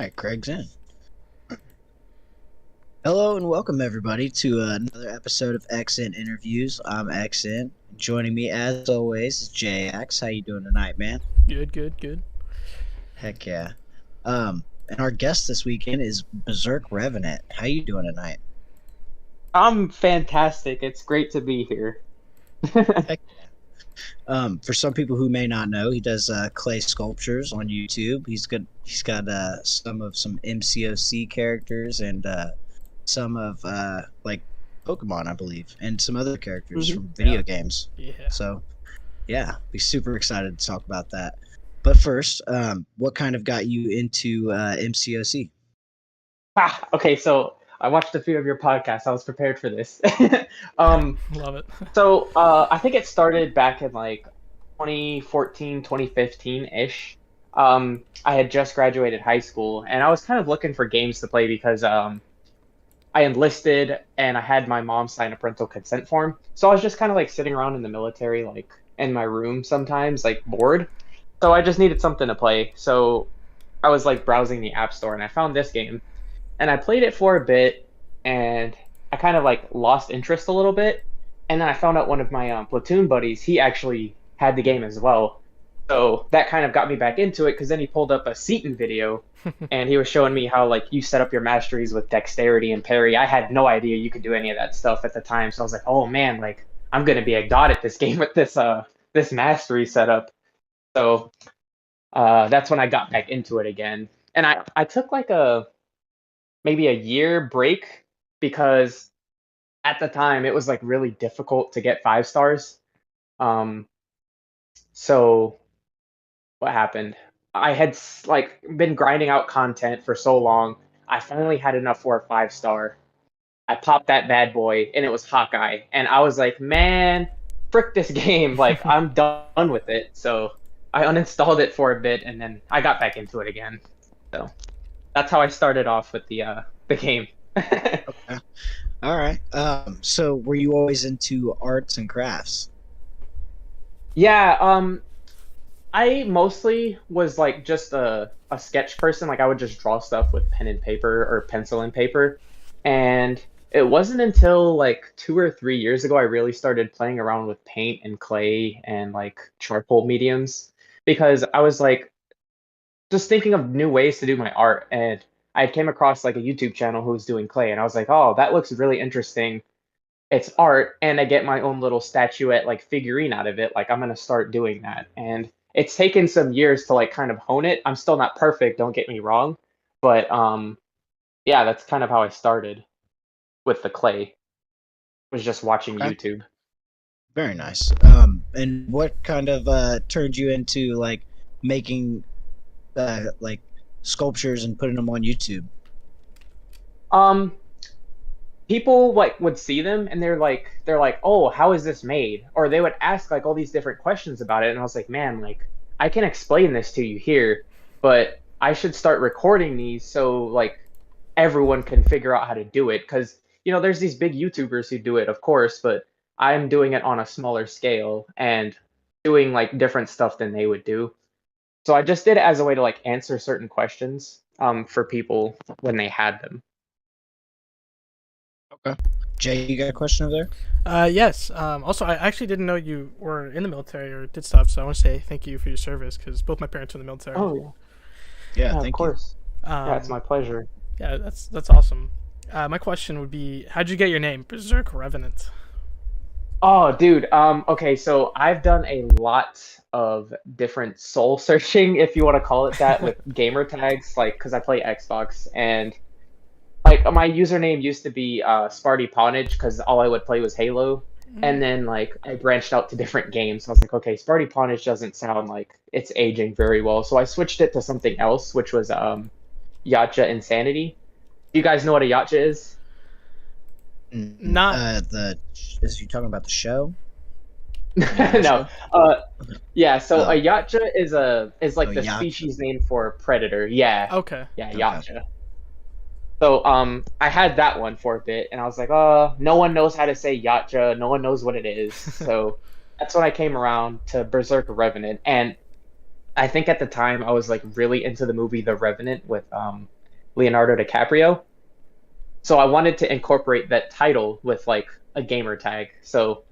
right, Craig's in. Hello and welcome everybody to another episode of XN Interviews. I'm XN. Joining me as always is JX. How you doing tonight, man? Good. Heck yeah. And our guest this weekend is BerserkRevenant. How you doing tonight? I'm fantastic. It's great to be here. Heck For some people who may not know, he does clay sculptures on YouTube. He's got some mcoc characters and some of like Pokemon, I believe, and some other characters from video games. Yeah. So, yeah, be super excited to talk about that. But first, what kind of got you into mcoc? Okay, so I watched a few of your podcasts. I was prepared for this. Love it. So I think it started back in like 2014, 2015-ish. I had just graduated high school, and I was kind of looking for games to play because I enlisted and I had my mom sign a parental consent form. So I was just kind of like sitting around in the military, like in my room sometimes, like bored. So I just needed something to play. So I was like browsing the App Store and I found this game. And I played it for a bit and I kind of like lost interest a little bit. And then I found out one of my platoon buddies, he actually had the game as well. So that kind of got me back into it because then he pulled up a Seaton video and he was showing me how like you set up your masteries with dexterity and parry. I had no idea you could do any of that stuff at the time. So I was like, oh man, like I'm gonna be a god at this game with this mastery setup. So that's when I got back into it again. And I took like maybe a year break because at the time it was like really difficult to get 5 stars. So what happened? I had like been grinding out content for so long. I finally had enough for a 5 star. I popped that bad boy and it was Hawkeye. And I was like, man, frick this game. Like I'm done with it. So I uninstalled it for a bit and then I got back into it again. So that's how I started off with the game. Okay. All right. So were you always into arts and crafts? Yeah, I mostly was like just a sketch person. Like I would just draw stuff with pen and paper or pencil and paper. And it wasn't until like 2 or 3 years ago I really started playing around with paint and clay and like charcoal mediums because I was like just thinking of new ways to do my art. And I came across like a YouTube channel who was doing clay and I was like, oh, that looks really interesting. It's art and I get my own little statuette like figurine out of it. Like I'm gonna start doing that. And it's taken some years to like kind of hone it. I'm still not perfect, don't get me wrong. But yeah, that's kind of how I started with the clay. Was just watching Okay. YouTube. Very nice. And what kind of turned you into like making like sculptures and putting them on YouTube? Um People like would see them and they're like, "Oh, how is this made?" Or they would ask like all these different questions about it and I was like, "Man, like I can explain this to you here, but I should start recording these so like everyone can figure out how to do it cuz there's these big YouTubers who do it, of course, but I'm doing it on a smaller scale and doing like different stuff than they would do. So I just did it as a way to like answer certain questions for people when they had them. Okay. Jay, you got a question over there? Yes. Also, I actually didn't know you were in the military or did stuff, so I want to say thank you for your service because both my parents are in the military. Oh yeah. Yeah, Yeah, of thank you. course. Yeah, it's Um, my pleasure. yeah, that's awesome. My question would be, how'd you get your name, BerserkRevenant? Oh, dude. Okay, so I've done a lot of different soul searching, if you want to call it that, with gamer tags, like because I play Xbox, and like my username used to be Sparty Pawnage because all I would play was Halo, and then like I branched out to different games. I was like, okay, Sparty Pawnage doesn't sound like it's aging very well, so I switched it to something else, which was Yacha Insanity. You guys know what a Yacha is? Not. Is you talking about the show? No. Yeah, so Oh. a Yacha is like Oh, the Yacha. species name for a predator. Yeah. Okay. Yeah, Okay. Yacha. So I had that one for a bit and I was like, no one knows how to say Yacha, no one knows what it is. So that's when I came around to BerserkRevenant. And I think at the time I was like really into the movie The Revenant with Leonardo DiCaprio. So I wanted to incorporate that title with like a gamer tag. So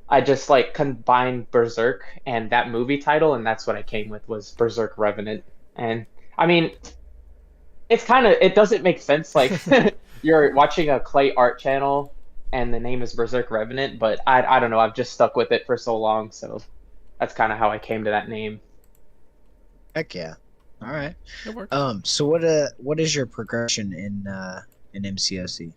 I just like combined Berserk and that movie title, and that's what I came with was Berserk Revenant. And I mean, it's kind of it doesn't make sense like you're watching a clay art channel and the name is Berserk Revenant, but I don't know, I've just stuck with it for so long, so that's kind of how I came to that name. Heck yeah. All right. It works. So what is your progression in MCOC?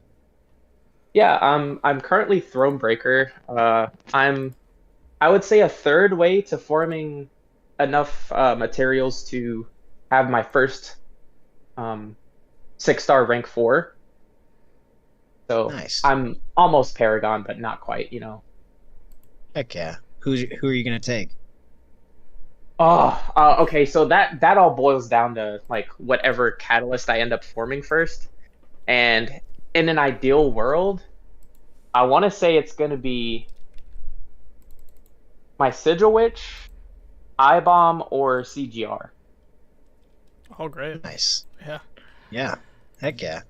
Yeah, I'm currently Thronebreaker. I would say a third way to forming enough materials to have my first 6-star rank 4. So Nice. I'm almost Paragon, but not quite, you know. Heck yeah. Who are you gonna take? Okay. So that all boils down to like whatever catalyst I end up forming first. And in an ideal world, I want to say it's going to be my Sigil Witch, I-Bomb, or CGR. Oh, great. Nice. Yeah. Yeah. Heck yeah.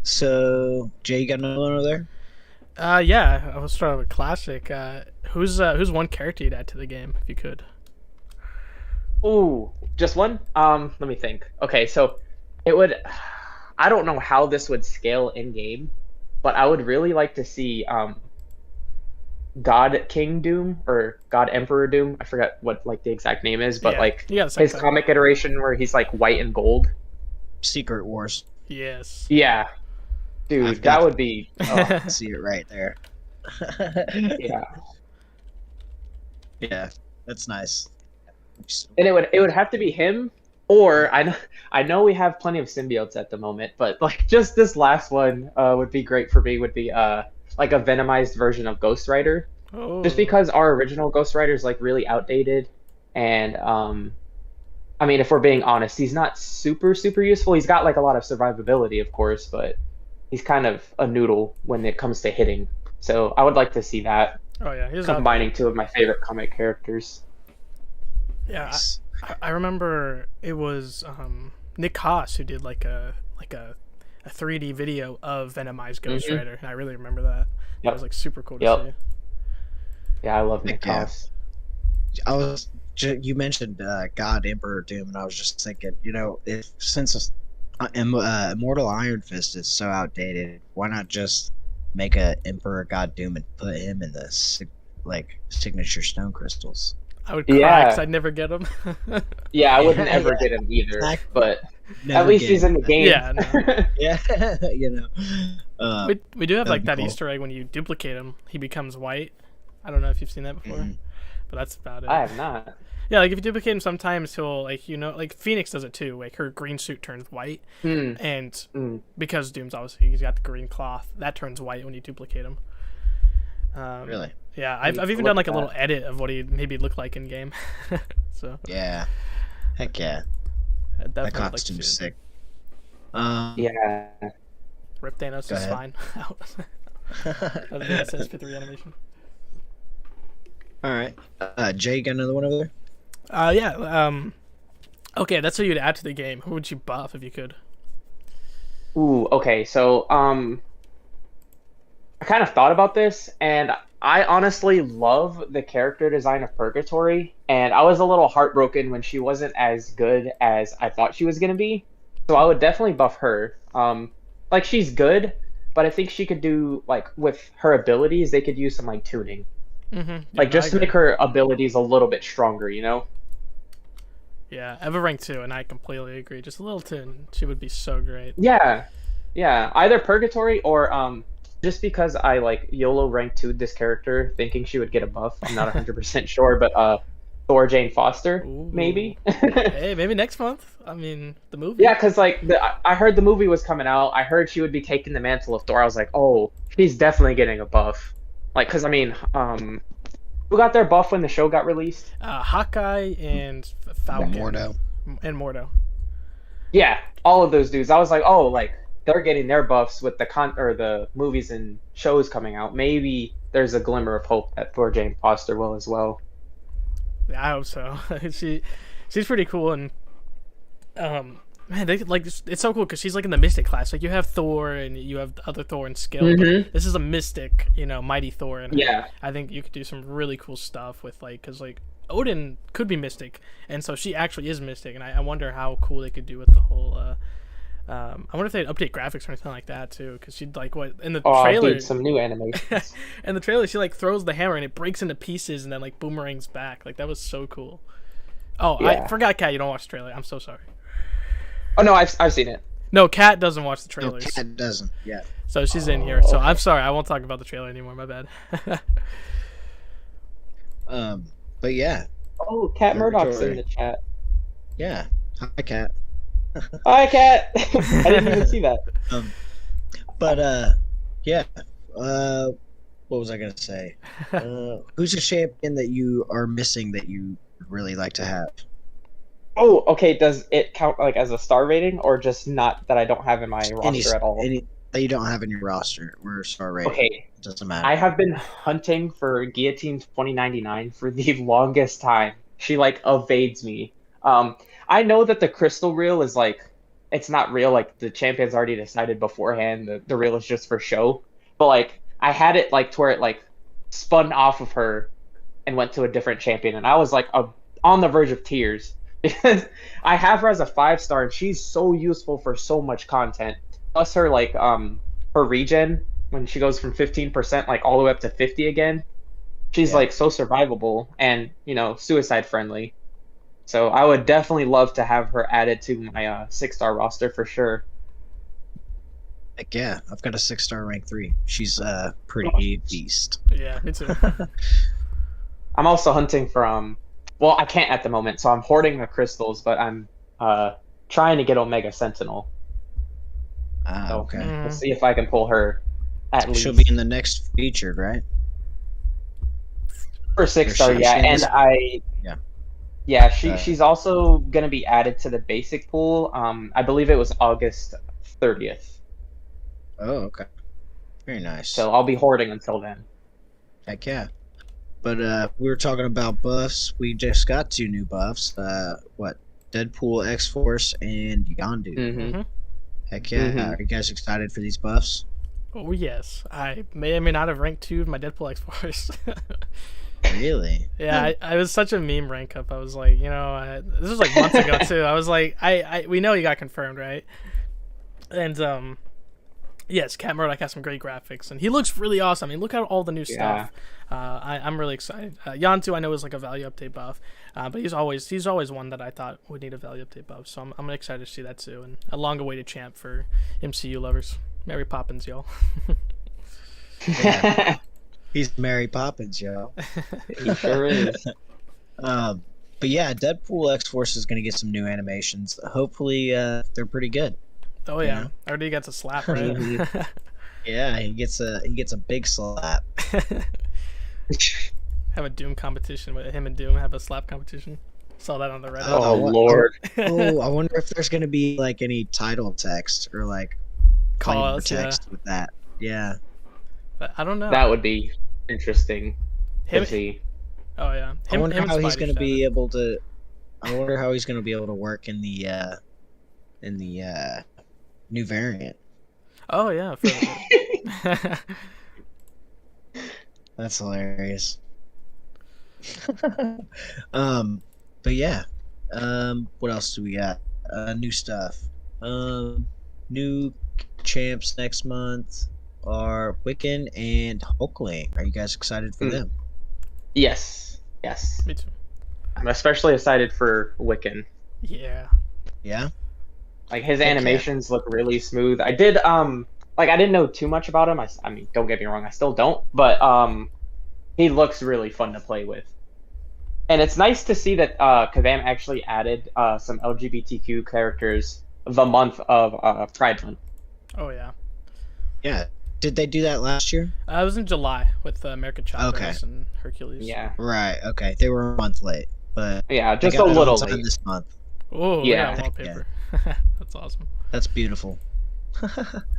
So Jay, you got another one over there? Yeah. I will start with a classic. Who's one character you'd add to the game if you could? Ooh, just one? Let me think. Okay, so it would. I don't know how this would scale in game, but I would really like to see God King Doom or God Emperor Doom. I forgot what like the exact name is, but Yeah, like you got the same his thing. comic iteration where he's like white and gold. Secret Wars. Yes. Yeah, dude, I've got that would be. Oh, See it right there. yeah, Yeah, that's nice. and it would have to be him, or I know we have plenty of symbiotes at the moment, but like just this last one would be great for me. Would be like a venomized version of Ghost Rider. Oh. Just because our original Ghost Rider is like really outdated, and I mean, if we're being honest, he's not super useful. He's got like a lot of survivability, of course, but he's kind of a noodle when it comes to hitting. So I would like to see that Oh yeah. He's combining two of my favorite comic characters. Yeah. Nice. I remember it was Nick Haas who did like a 3D video of Venomized Ghost Mhm. Rider, and I really remember that. That Yep. was like super cool to Yep. see. Yeah, I love Nick Yeah. Haas. You mentioned God Emperor Doom, and I was just thinking, if since Immortal Iron Fist is so outdated, why not just make a Emperor God Doom and put him in the signature stone crystals? I would cry Yeah. because I'd never get him. Yeah, I wouldn't Yeah, ever yeah. get him either, Exactly. but Never at least get he's it. in the game. Yeah, no. Yeah, we do have that'd like be that cool. Easter egg when you duplicate him, he becomes white. I don't know if you've seen that before, Mhm. but that's about it. I have not. Yeah, like if you duplicate him, sometimes he'll like Phoenix does it too. Like her green suit turns white, Hmm. and Mm. because Doom's obviously he's got the green cloth that turns white when you duplicate him. Really? Yeah, I need I've to even look done like at a little that. edit of what he maybe look like in game. So Yeah. Heck yeah. I That definitely would like to costume's see it. sick. Um, Yeah. Rip Thanos Go is ahead. fine. Out. That makes sense for 3 animation. All right. Jay, got another one over there? Yeah. Okay, that's what you'd add to the game. Who would you buff if you could? Ooh, okay. So, I kind of thought about this, and I honestly love the character design of Purgatory, and I was a little heartbroken when she wasn't as good as I thought she was gonna be. So I would definitely buff her. Like she's good, but I think she could do like with her abilities, they could use some like tuning, Mm-hmm. like just to make her abilities a little bit stronger, you know? Yeah, Eva rank 2, and I completely agree. Just a little tune, she would be so great. Yeah, yeah. Either Purgatory or just because I like YOLO rank 2'd this character, thinking she would get a buff. I'm not 100% sure, but Thor Jane Foster, Ooh. maybe. Hey, maybe next month. I mean, the movie. Yeah, because like I heard the movie was coming out. I heard she would be taking the mantle of Thor. I was like, oh, she's definitely getting a buff. Like, because I mean, who got their buff when the show got released? Hawkeye and Falcon. Mordo. And Mordo. Yeah, all of those dudes. I was like, oh, like they're getting their buffs with the movies and shows coming out. Maybe there's a glimmer of hope that Thor Jane Foster will as well. I hope so. She's pretty cool, and man, they like it's so cool because she's like in the Mystic class. Like you have Thor and you have the other Thor and Skill. But this is a Mystic, Mighty Thor, and Yeah. I think you could do some really cool stuff with because Odin could be Mystic, and so she actually is Mystic, and I wonder how cool they could do with the whole. I wonder if they'd update graphics or anything like that too, because she'd like what in the trailer. Dude, some new animations. In the trailer, she like throws the hammer and it breaks into pieces and then like boomerangs back. Like that was so cool. Oh, Yeah. I forgot, Kat, you don't watch the trailer. I'm so sorry. Oh no, I've seen it. No, Kat doesn't watch the No, trailers. Cat doesn't. Yeah. So she's in here. So okay. I'm sorry, I won't talk about the trailer anymore. My bad. But yeah, Oh, Cat Murdoch's Laboratory. in the chat. yeah. Hi, Cat. Hi, Cat. I didn't even see that. Yeah. What was I gonna say? Who's a champion that you are missing that you would really like to have? Oh, okay. Does it count like as a star rating, or just not that I don't have in my roster at all? Any that you don't have in your roster or star rating. Okay, It doesn't matter. I have been hunting for Guillotine 2099 for the longest time. She like evades me. I know that the crystal reel is like it's not real. Like the champion's already decided beforehand. The reel is just for show. But like I had it like to where it like spun off of her and went to a different champion, and I was like on the verge of tears because I have her as a 5-star, and she's so useful for so much content. Plus her like her regen when she goes from 15% like all the way up to 50 again. She's Yeah. like so survivable and suicide friendly. So I would definitely love to have her added to my 6-star roster for sure. Like, yeah, I've got a 6-star rank 3. She's pretty beast. Yeah, me too. I'm also hunting for well, I can't at the moment, so I'm hoarding the crystals, but I'm trying to get Omega Sentinel. Ah, So okay. Mhm. we'll see if I can pull her at least She'll be in the next featured, right? for 6-star. Or Yeah, she and is- I Yeah. yeah, Uh, she's also gonna be added to the basic pool. I believe it was August 30th. Oh, okay. Very nice. So I'll be hoarding until then. Heck yeah. But we were talking about buffs. We just got 2 new buffs. What? Deadpool, X-Force, and Yondu. Mm-hmm. Heck yeah. Mhm. Are you guys excited for these buffs? Oh yes, I may or may not have ranked 2 my Deadpool X-Force. Really? Yeah, I was such a meme rank up. I was like, this was like months ago too. I was like, we know he got confirmed, right? And yes, Cat Murdoch has some great graphics, and he looks really awesome. I mean, look at all the new stuff. I'm really excited. Yantu I know is like a value update buff, but he's always one that I thought would need a value update buff. So I'm excited to see that too, and a long-awaited champ for MCU lovers. Mary Poppins, y'all. Yeah. He's Mary Poppins, yo. He sure is. But yeah, Deadpool X-Force is going to get some new animations. Hopefully, they're pretty good. Oh yeah, Yeah. I already got to slap, right? Yeah, he gets a big slap. Have a Doom competition with him and Doom have a slap competition. Saw that on the Reddit. Oh what- Lord. Oh, I wonder if there's going to be like any title text or like flavor Call-outs, yeah. text with that. Yeah. But I don't know. That would be interesting him, to see. oh yeah. I wonder him and how he's Spidey going to should be have able to. I wonder how he's going to be able to work in the new variant. it. Oh yeah. That's hilarious. But yeah. What else do we got? New stuff. New champs next month are Wiccan and Hulkling. Are you guys excited for them? Yes. Yes. Me too. I'm especially excited for Wiccan. Yeah. Yeah. Like his Heck yeah. animations look really smooth. I did like I didn't know too much about him. I mean, don't get me wrong, I still don't, but he looks really fun to play with. And it's nice to see that Kavam actually added some LGBTQ characters the month of Pride Month. Oh yeah. Yeah. Did they do that last year? I was in July with American Choppers Okay. and Hercules. Yeah. Right. Okay. They were a month late, but Yeah, they just got a it little on time late. this month. Oh Yeah. yeah. Wallpaper. That's awesome. That's beautiful.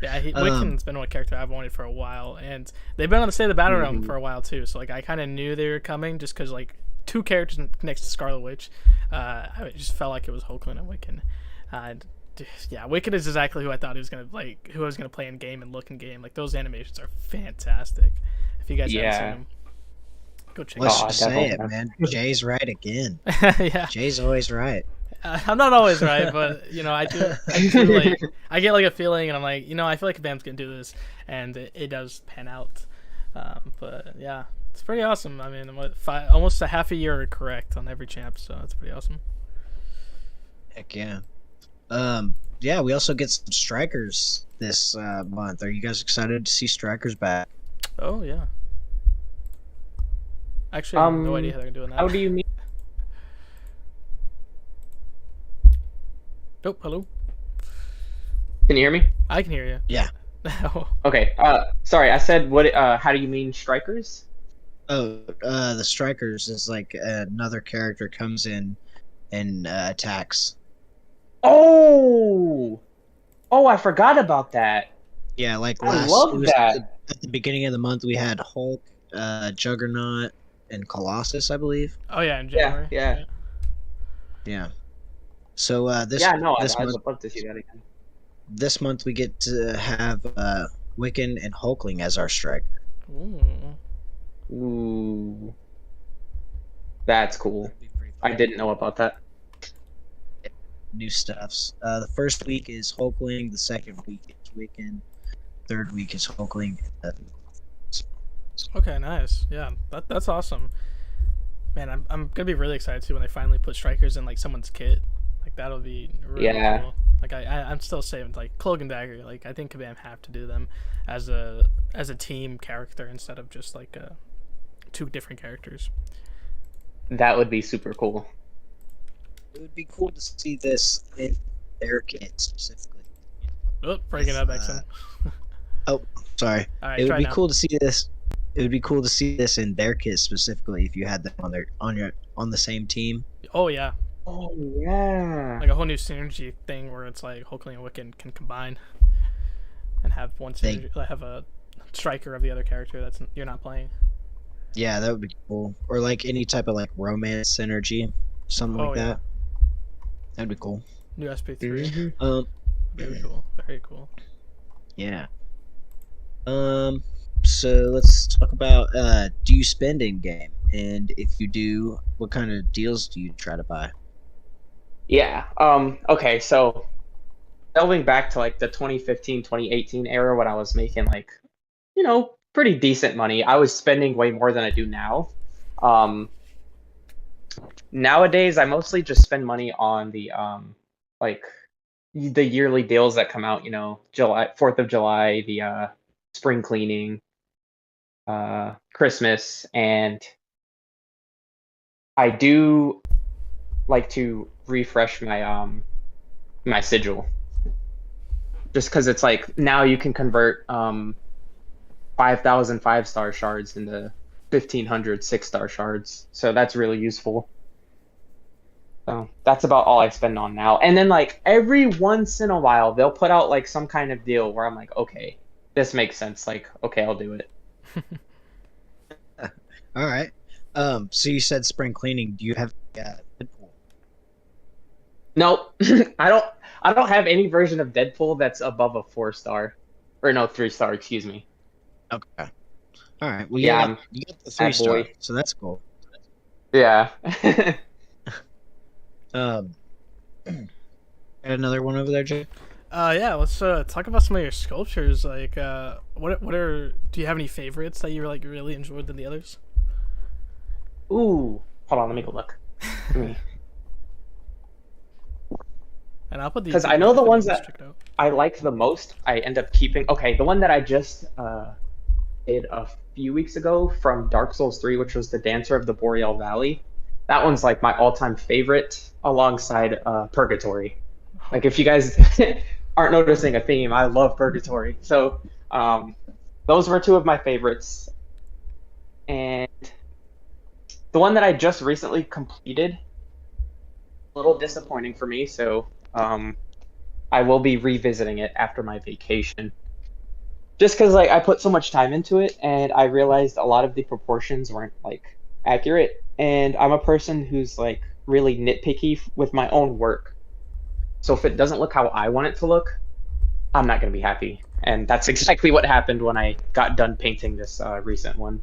Yeah, Um, Wiccan's been one character I've wanted for a while, and they've been on the State of the Battle Realm Mhm. for a while too. So like I kind of knew they were coming just because like two characters next to Scarlet Witch. I just felt like it was Hulkling and Wiccan. Yeah, Wiccan is exactly who I thought he was gonna like. Who I was gonna play in game and look in game. Like those animations are fantastic. If you guys haven't seen them, go check. Let's just say it, man. Jay's right again. Yeah, Jay's always right. I'm not always right, but you know, I do like, I get like a feeling, and I'm like, you know, I feel like Kabam's gonna do this, and it does pan out. But yeah, it's pretty awesome. I mean, almost a half a year correct on every champ, so that's pretty awesome. Heck yeah. Yeah, we also get some strikers this month. Are you guys excited to see strikers back? Oh yeah. Actually, I have no idea how they're doing that. How do you mean? Oh, hello. Can you hear me? I can hear you. Yeah. Okay. Sorry, I said what? How do you mean strikers? Oh, the strikers is like another character comes in and attacks. Oh, I forgot about that. Yeah, like I love that. At the beginning of the month, we had Hulk, Juggernaut, and Colossus, I believe. Oh yeah, in January. Yeah. So this I'd month, love to see that again. this month we get to have Wiccan and Hulkling as our striker. Ooh, that's cool. I didn't know about that. New stuffs. The first week is Hulkling. The second week is Wiccan. Third week is Hulkling. Okay, nice. Yeah, that's awesome. Man, I'm gonna be really excited too when they finally put strikers in like someone's kit. Like that'll be really cool. Like I'm still saying like Cloak and Dagger. Like I think Kabam have to do them as a team character instead of just like two different characters. That would be super cool. It would be cool to see this in their kit specifically. Oh, breaking up, Exxon. Oh, sorry. All right, it would be now. cool to see this. It would be cool to see this in their kit specifically if you had them on the same team. Oh yeah. Oh yeah. Like a whole new synergy thing where it's like Hulkling and Wiccan can combine and have one synergy, have a striker of the other character that's you're not playing. Yeah, that would be cool. Or like any type of like romance synergy, something like that. That'd be cool. New SP3. Mm-hmm. Very cool. Very cool. Yeah. So let's talk about do you spend in game? And if you do, what kind of deals do you try to buy? Yeah. Okay, so delving back to like the 2015, 2018 era when I was making like, you know, pretty decent money, I was spending way more than I do now. Nowadays I mostly just spend money on the like the yearly deals that come out, you know, 4th of July, the spring cleaning, Christmas, and I do like to refresh my my sigil, just because it's like now you can convert 5,000 5-star shards into 1,500 6-star shards, so that's really useful. So that's about all I spend on now. And then like every once in a while they'll put out like some kind of deal where I'm like, okay, this makes sense. Like, okay, I'll do it. All right. So you said spring cleaning. Do you have Deadpool? Nope. I don't have any version of Deadpool that's above a 4-star. Or no, 3-star, excuse me. Okay. All right. Well, yeah, you got the 3-star, so that's cool. Yeah. Got another one over there, Jay? Yeah, let's talk about some of your sculptures. Like, what are? Do you have any favorites that you like really enjoyed than the others? Ooh, hold on, let me go look. And I'll put because I know the ones that I like the most, I end up keeping. Okay, the one that I just did a few weeks ago from Dark Souls 3, which was the Dancer of the Boreal Valley. That one's like my all-time favorite, alongside Purgatory. Like if you guys aren't noticing a theme, I love Purgatory. So those were two of my favorites. And the one that I just recently completed, a little disappointing for me, so I will be revisiting it after my vacation. Just because like I put so much time into it, and I realized a lot of the proportions weren't like accurate. And I'm a person who's like really nitpicky with my own work. So if it doesn't look how I want it to look, I'm not going to be happy. And that's exactly what happened when I got done painting this recent one.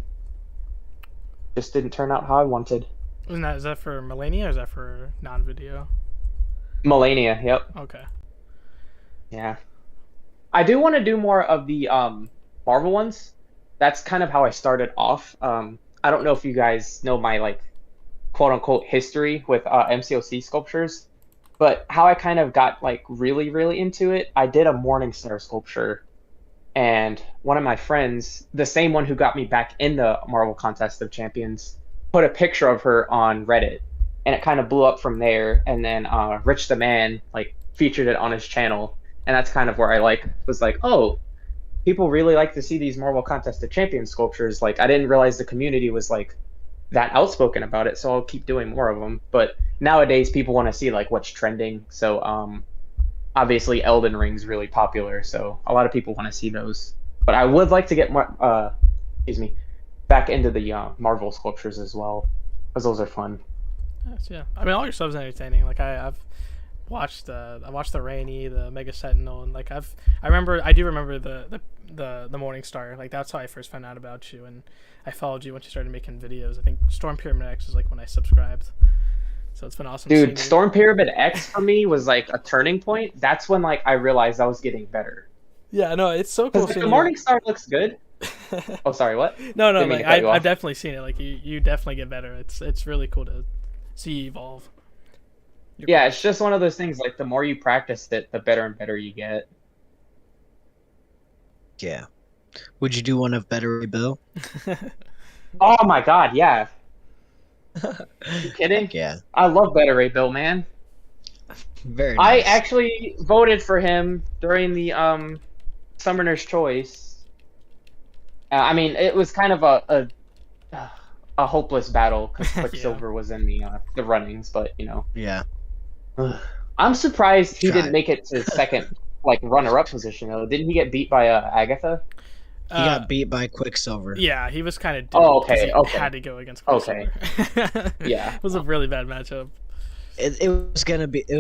Just didn't turn out how I wanted. Is that for Melania or is that for non-video? Melania, yep. Okay. Yeah. I do want to do more of the Marvel ones. That's kind of how I started off. I don't know if you guys know my like quote unquote history with MCOC sculptures, but how I kind of got like really into it, I did a Morningstar sculpture, and one of my friends, the same one who got me back in the Marvel Contest of Champions, put a picture of her on Reddit, and it kind of blew up from there. And then Rich the Man like featured it on his channel, and that's kind of where I like was like, oh, people really like to see these Marvel Contest of Champions sculptures. Like I didn't realize the community was like that outspoken about it, so I'll keep doing more of them. But nowadays people want to see like what's trending, so obviously Elden Ring's really popular, so a lot of people want to see those. But I would like to get more back into the Marvel sculptures as well, because those are fun. Yes, yeah. I mean, all your stuff's entertaining. Like I've watched the Rainy, the Mega Sentinel, and like I do remember the Morning Star. Like that's how I first found out about you, and I followed you once you started making videos. I think Storm Pyramid X is like when I subscribed. So it's been awesome. Dude, Storm Pyramid X for me was like a turning point. That's when like I realized I was getting better. Yeah, no, it's so cool. Like, the Morning Star looks good. Oh, sorry, what? No, like, I've definitely seen it. Like you definitely get better. It's really cool to see you evolve. Yeah, it's just one of those things. Like the more you practice it, the better and better you get. Yeah. Would you do one of Better Bill? Oh my god, yeah. Are you kidding? Yeah. I love Better Ray Bill, man. Very nice. I actually voted for him during the Summoner's Choice. I mean, it was kind of a hopeless battle because Quicksilver was in the runnings, but you know. Yeah. I'm surprised he didn't make it to second, like runner-up position though. Didn't he get beat by Agatha? He got beat by Quicksilver. Yeah, he was kind of. Oh, okay. Had to go against Quicksilver. Okay. Yeah, it was a really bad matchup. It was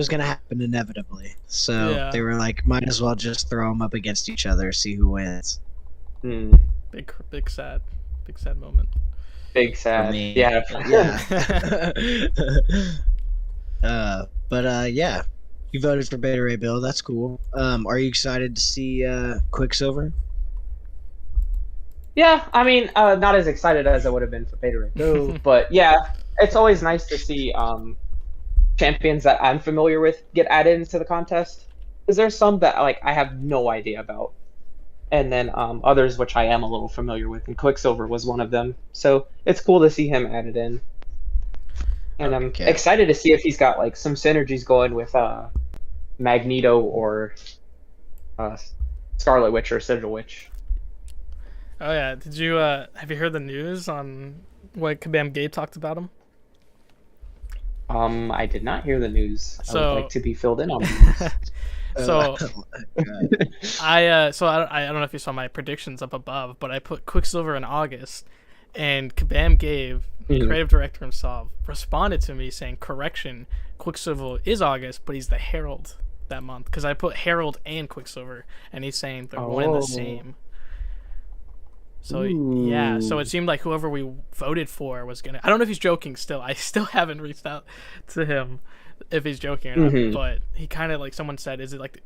gonna happen inevitably. So they were like, might as well just throw them up against each other, see who wins. Big sad moment. Big sad. For me. Yeah. Yeah, you voted for Beta Ray Bill. That's cool. Are you excited to see Quicksilver? Yeah, I mean, not as excited as I would have been for Beta Ray Bill, but yeah, it's always nice to see champions that I'm familiar with get added into the contest. Because there's some that like I have no idea about, and then others which I am a little familiar with, and Quicksilver was one of them. So it's cool to see him added in. And I'm excited to see if he's got like some synergies going with Magneto or Scarlet Witch or Sigil Witch. Oh yeah, did you have you heard the news on what Kabam Gabe talked about him? I did not hear the news. So, I would like to be filled in on the news. So I don't know if you saw my predictions up above, but I put Quicksilver in August, and Kabam Gabe, the creative director himself, responded to me saying, "Correction, Quicksilver is August, but he's the Herald that month." Because I put Herald and Quicksilver, and he's saying they're one and the same. So yeah, so it seemed like whoever we voted for was gonna. I don't know if he's joking. Still, I still haven't reached out to him if he's joking or not. But he kind of like someone said, "Is it like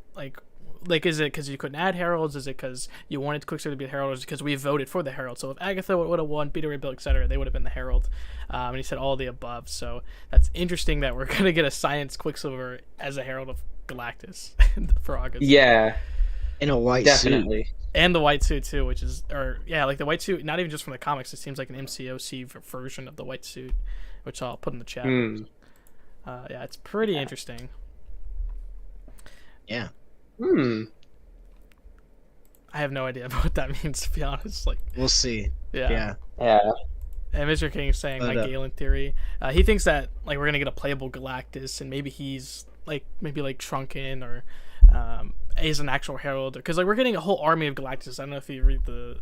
is it because you couldn't add heralds? Is it because you wanted Quicksilver to be the herald? Or is it because we voted for the herald? So if Agatha would have won, Beta Ray Bill, etc., they would have been the herald." And he said all the above. So that's interesting that we're gonna get a science Quicksilver as a herald of Galactus for August. Yeah, in a white suit. And the white suit too, which is, like the white suit, not even just from the comics. It seems like an MCOC version of the white suit, which I'll put in the chat. Yeah, it's pretty interesting. Yeah. I have no idea what that means, to be honest. Like, we'll see. Yeah. And Mr. King is saying, like Galen theory, he thinks that like we're gonna get a playable Galactus, and maybe he's like shrunken or. Is an actual herald, because like we're getting a whole army of Galactus. I don't know if you read the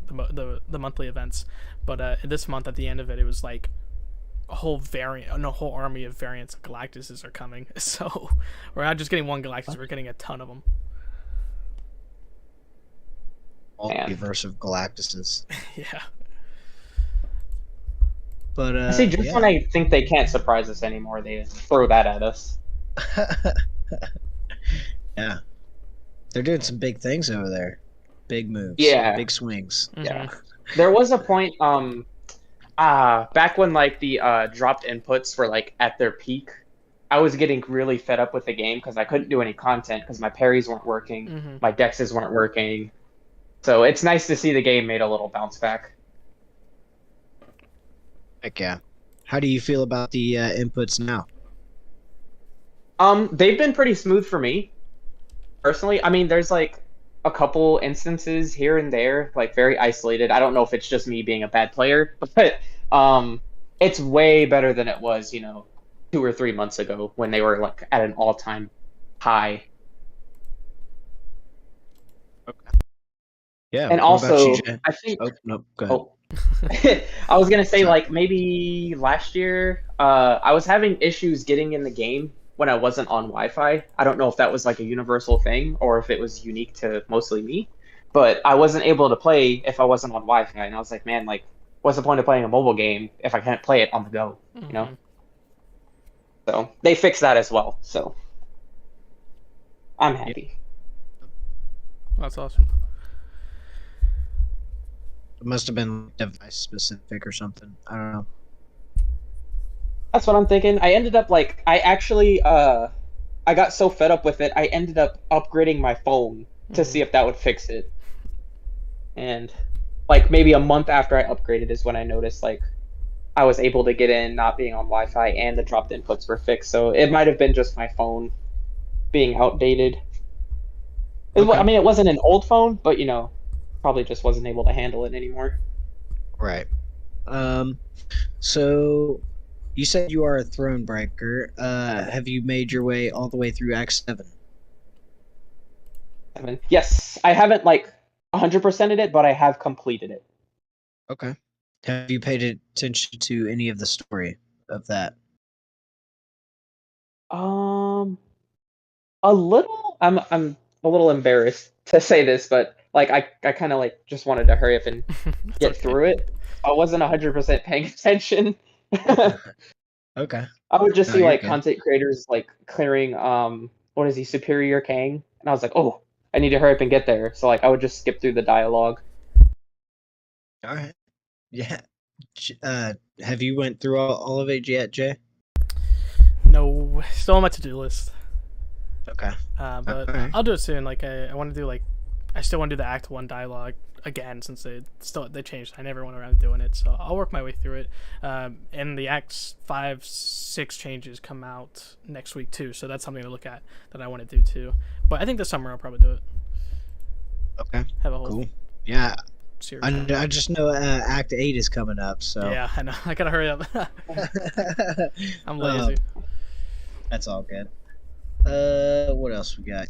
monthly events, but this month at the end of it, it was like a whole variant, no, whole army of variants of Galactuses are coming. So we're not just getting one Galactus, we're getting a ton of them. Multiverse of Galactuses. Yeah. But See, just yeah. when I think they can't surprise us anymore, they throw that at us. Yeah, they're doing some big things over there. Big moves. Yeah. Big swings. Yeah. There was a point, back when like the dropped inputs were like at their peak, I was getting really fed up with the game because I couldn't do any content because my parries weren't working, my dexes weren't working. So it's nice to see the game made a little bounce back. Heck yeah. How do you feel about the inputs now? They've been pretty smooth for me, personally. I mean, there's like a couple instances here and there, like very isolated. I don't know if it's just me being a bad player, but it's way better than it was, 2 or 3 months ago when they were like at an all-time high. Okay. Yeah. And also, I think. Oh no, go ahead. I was gonna say like maybe last year, I was having issues getting in the game when I wasn't on Wi-Fi. I don't know if that was like a universal thing or if it was unique to mostly me, but I wasn't able to play if I wasn't on Wi-Fi, and I was like, man, like, what's the point of playing a mobile game if I can't play it on the go? So they fixed that as well. So I'm happy. That's awesome. It must have been device specific or something. I don't know. That's what I'm thinking. I ended up like I actually I got so fed up with it, I ended up upgrading my phone to see if that would fix it. And like maybe a month after I upgraded is when I noticed like I was able to get in not being on Wi-Fi and the dropped inputs were fixed. So it might have been just my phone being outdated. Okay. I mean, it wasn't an old phone, but probably just wasn't able to handle it anymore. Right. So you said you are a throne breaker. Have you made your way all the way through Act 7? Yes, I haven't like 100%ed it, but I have completed it. Okay. Have you paid attention to any of the story of that? A little. I'm a little embarrassed to say this, but like I kind of like just wanted to hurry up and get through it. I wasn't 100% paying attention. Okay. I would just see like good. content creators like clearing what is he, Superior Kang, and I was like, oh, I need to hurry up and get there. So like I would just skip through the dialogue. All right. Yeah. Have you went through all of it yet, Jay? No, still on my to-do list. Okay. But right. I'll do it soon. Like I want to do I still want to do the Act 1 dialogue again since they changed. I never went around doing it, so I'll work my way through it. And the Acts 5, 6 changes come out next week too, so that's something to look at that I want to do too. But I think this summer I'll probably do it. Okay. Have a whole cool. Yeah. series. I just know Act 8 is coming up, so Yeah, I know. I gotta hurry up. I'm lazy. That's all good. What else we got?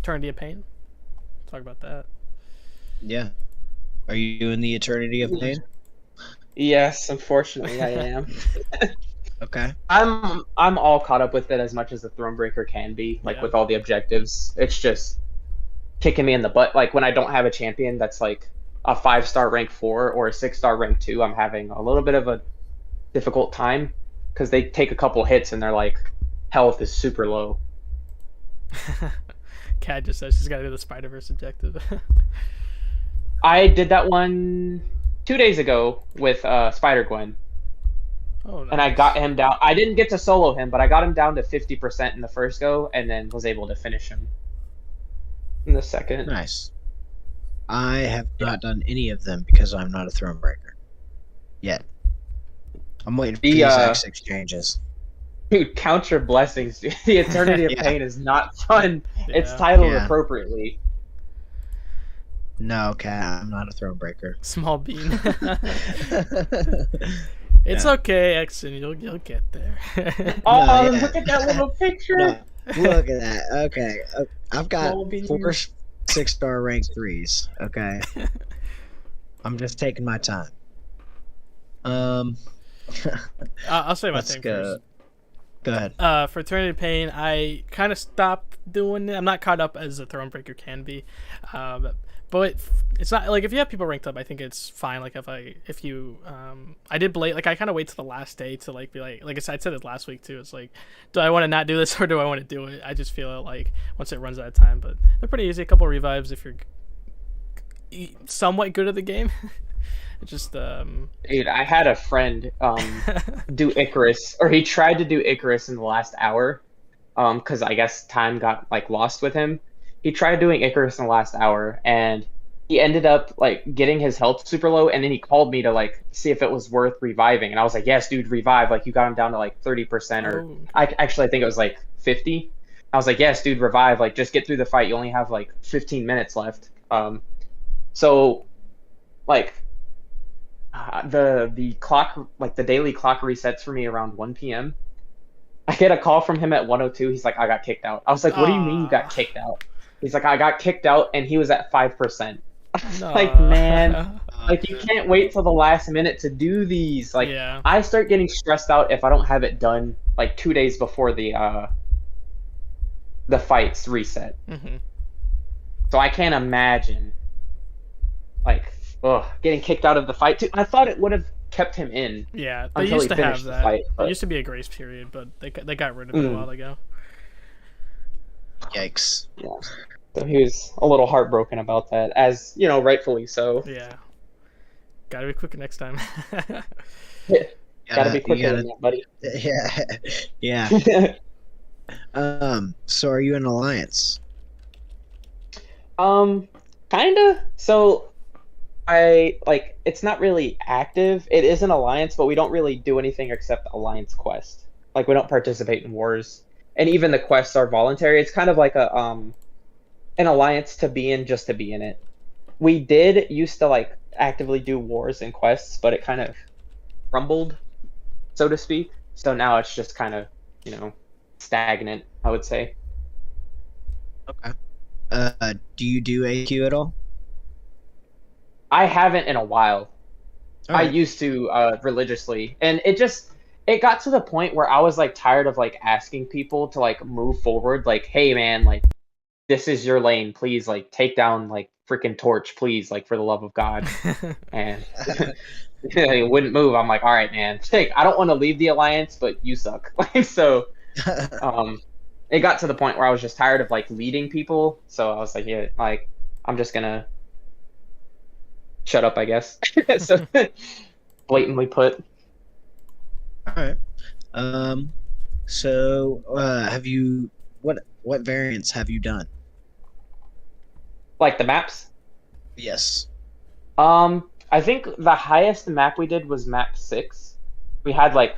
Eternity of Pain. Talk about that. Yeah. Are you doing the Eternity of Pain? Yes, unfortunately I am. Okay. I'm all caught up with it as much as the Thronebreaker can be, like with all the objectives. It's just kicking me in the butt. Like when I don't have a champion that's like a 5-star rank 4 or a 6-star rank 2, I'm having a little bit of a difficult time because they take a couple hits and their like health is super low. Kat just says she's got to do the Spider-Verse objective. I did that one 2 days ago with Spider-Gwen. Oh, nice. And I got him down. I didn't get to solo him, but I got him down to 50% in the first go and then was able to finish him in the second. Nice. I have not done any of them because I'm not a Thronebreaker yet. I'm waiting for these Act 6 changes. Dude, count your blessings, dude. The Eternity of Pain is not fun. Yeah. It's titled appropriately. No, Kat, I'm not a Thronebreaker. Small bean. It's okay, Exon. You'll get there. Look at that little picture. No, look at that. Okay, I've got 4 6-star rank 3s. Okay, I'm just taking my time. I'll say my let's thing go. first. Go ahead. For Eternity of Pain, I kind of stopped doing it. I'm not caught up as a Thronebreaker can be, but it's not like if you have people ranked up, I think it's fine. Like if you I did Blade, like I kind of wait to the last day to like be like I said it last week too. It's like, do I want to not do this or do I want to do it? I just feel like once it runs out of time, but they're pretty easy. A couple revives if you're somewhat good at the game. It just Dude, I had a friend do Icarus, or he tried to do Icarus in the last hour, because I guess time got like lost with him. He tried doing Icarus in the last hour, and he ended up like getting his health super low, and then he called me to like see if it was worth reviving, and I was like, yes, dude, revive. Like you got him down to like 30%, or I think it was like 50. I was like, yes, dude, revive. Like just get through the fight. You only have like 15 minutes left. So like. The clock, like the daily clock resets for me around 1 p.m. I get a call from him at 1:02. He's like, I got kicked out. I was like, what do you mean you got kicked out? He's like, I got kicked out, and he was at 5%. Like, man, like you can't wait till the last minute to do these. Like, yeah. I start getting stressed out if I don't have it done like 2 days before the fights reset. Mm-hmm. So I can't imagine, like, getting kicked out of the fight too. I thought it would have kept him in. Yeah, they until used he to have finished the that. fight, There used to be a grace period, but they got rid of it a while ago. Yikes. Yeah. So he was a little heartbroken about that, as you know, rightfully so. Yeah. Gotta be quicker next time. Gotta be quicker than that, buddy. Yeah. So are you in alliance? Kinda. So it's not really active. It is an alliance, but we don't really do anything except alliance quest. Like we don't participate in wars, and even the quests are voluntary. It's kind of like an alliance to be in, just to be in it. We did used to like actively do wars and quests, but it kind of crumbled, so to speak. So now it's just kind of, stagnant, I would say. Okay. Do you do AQ at all? I haven't in a while. Right. I used to religiously, and it got to the point where I was like tired of like asking people to like move forward. Like, hey man, like this is your lane, please like take down like freaking Torch, please, like for the love of God. And they wouldn't move. I'm like, all right, man, I don't want to leave the alliance, but you suck. Like so, it got to the point where I was just tired of like leading people. So I was like, yeah, like I'm just gonna shut up, I guess. So blatantly put. All right. So have you what variants have you done? Like the maps? Yes. I think the highest map we did was map 6. We had like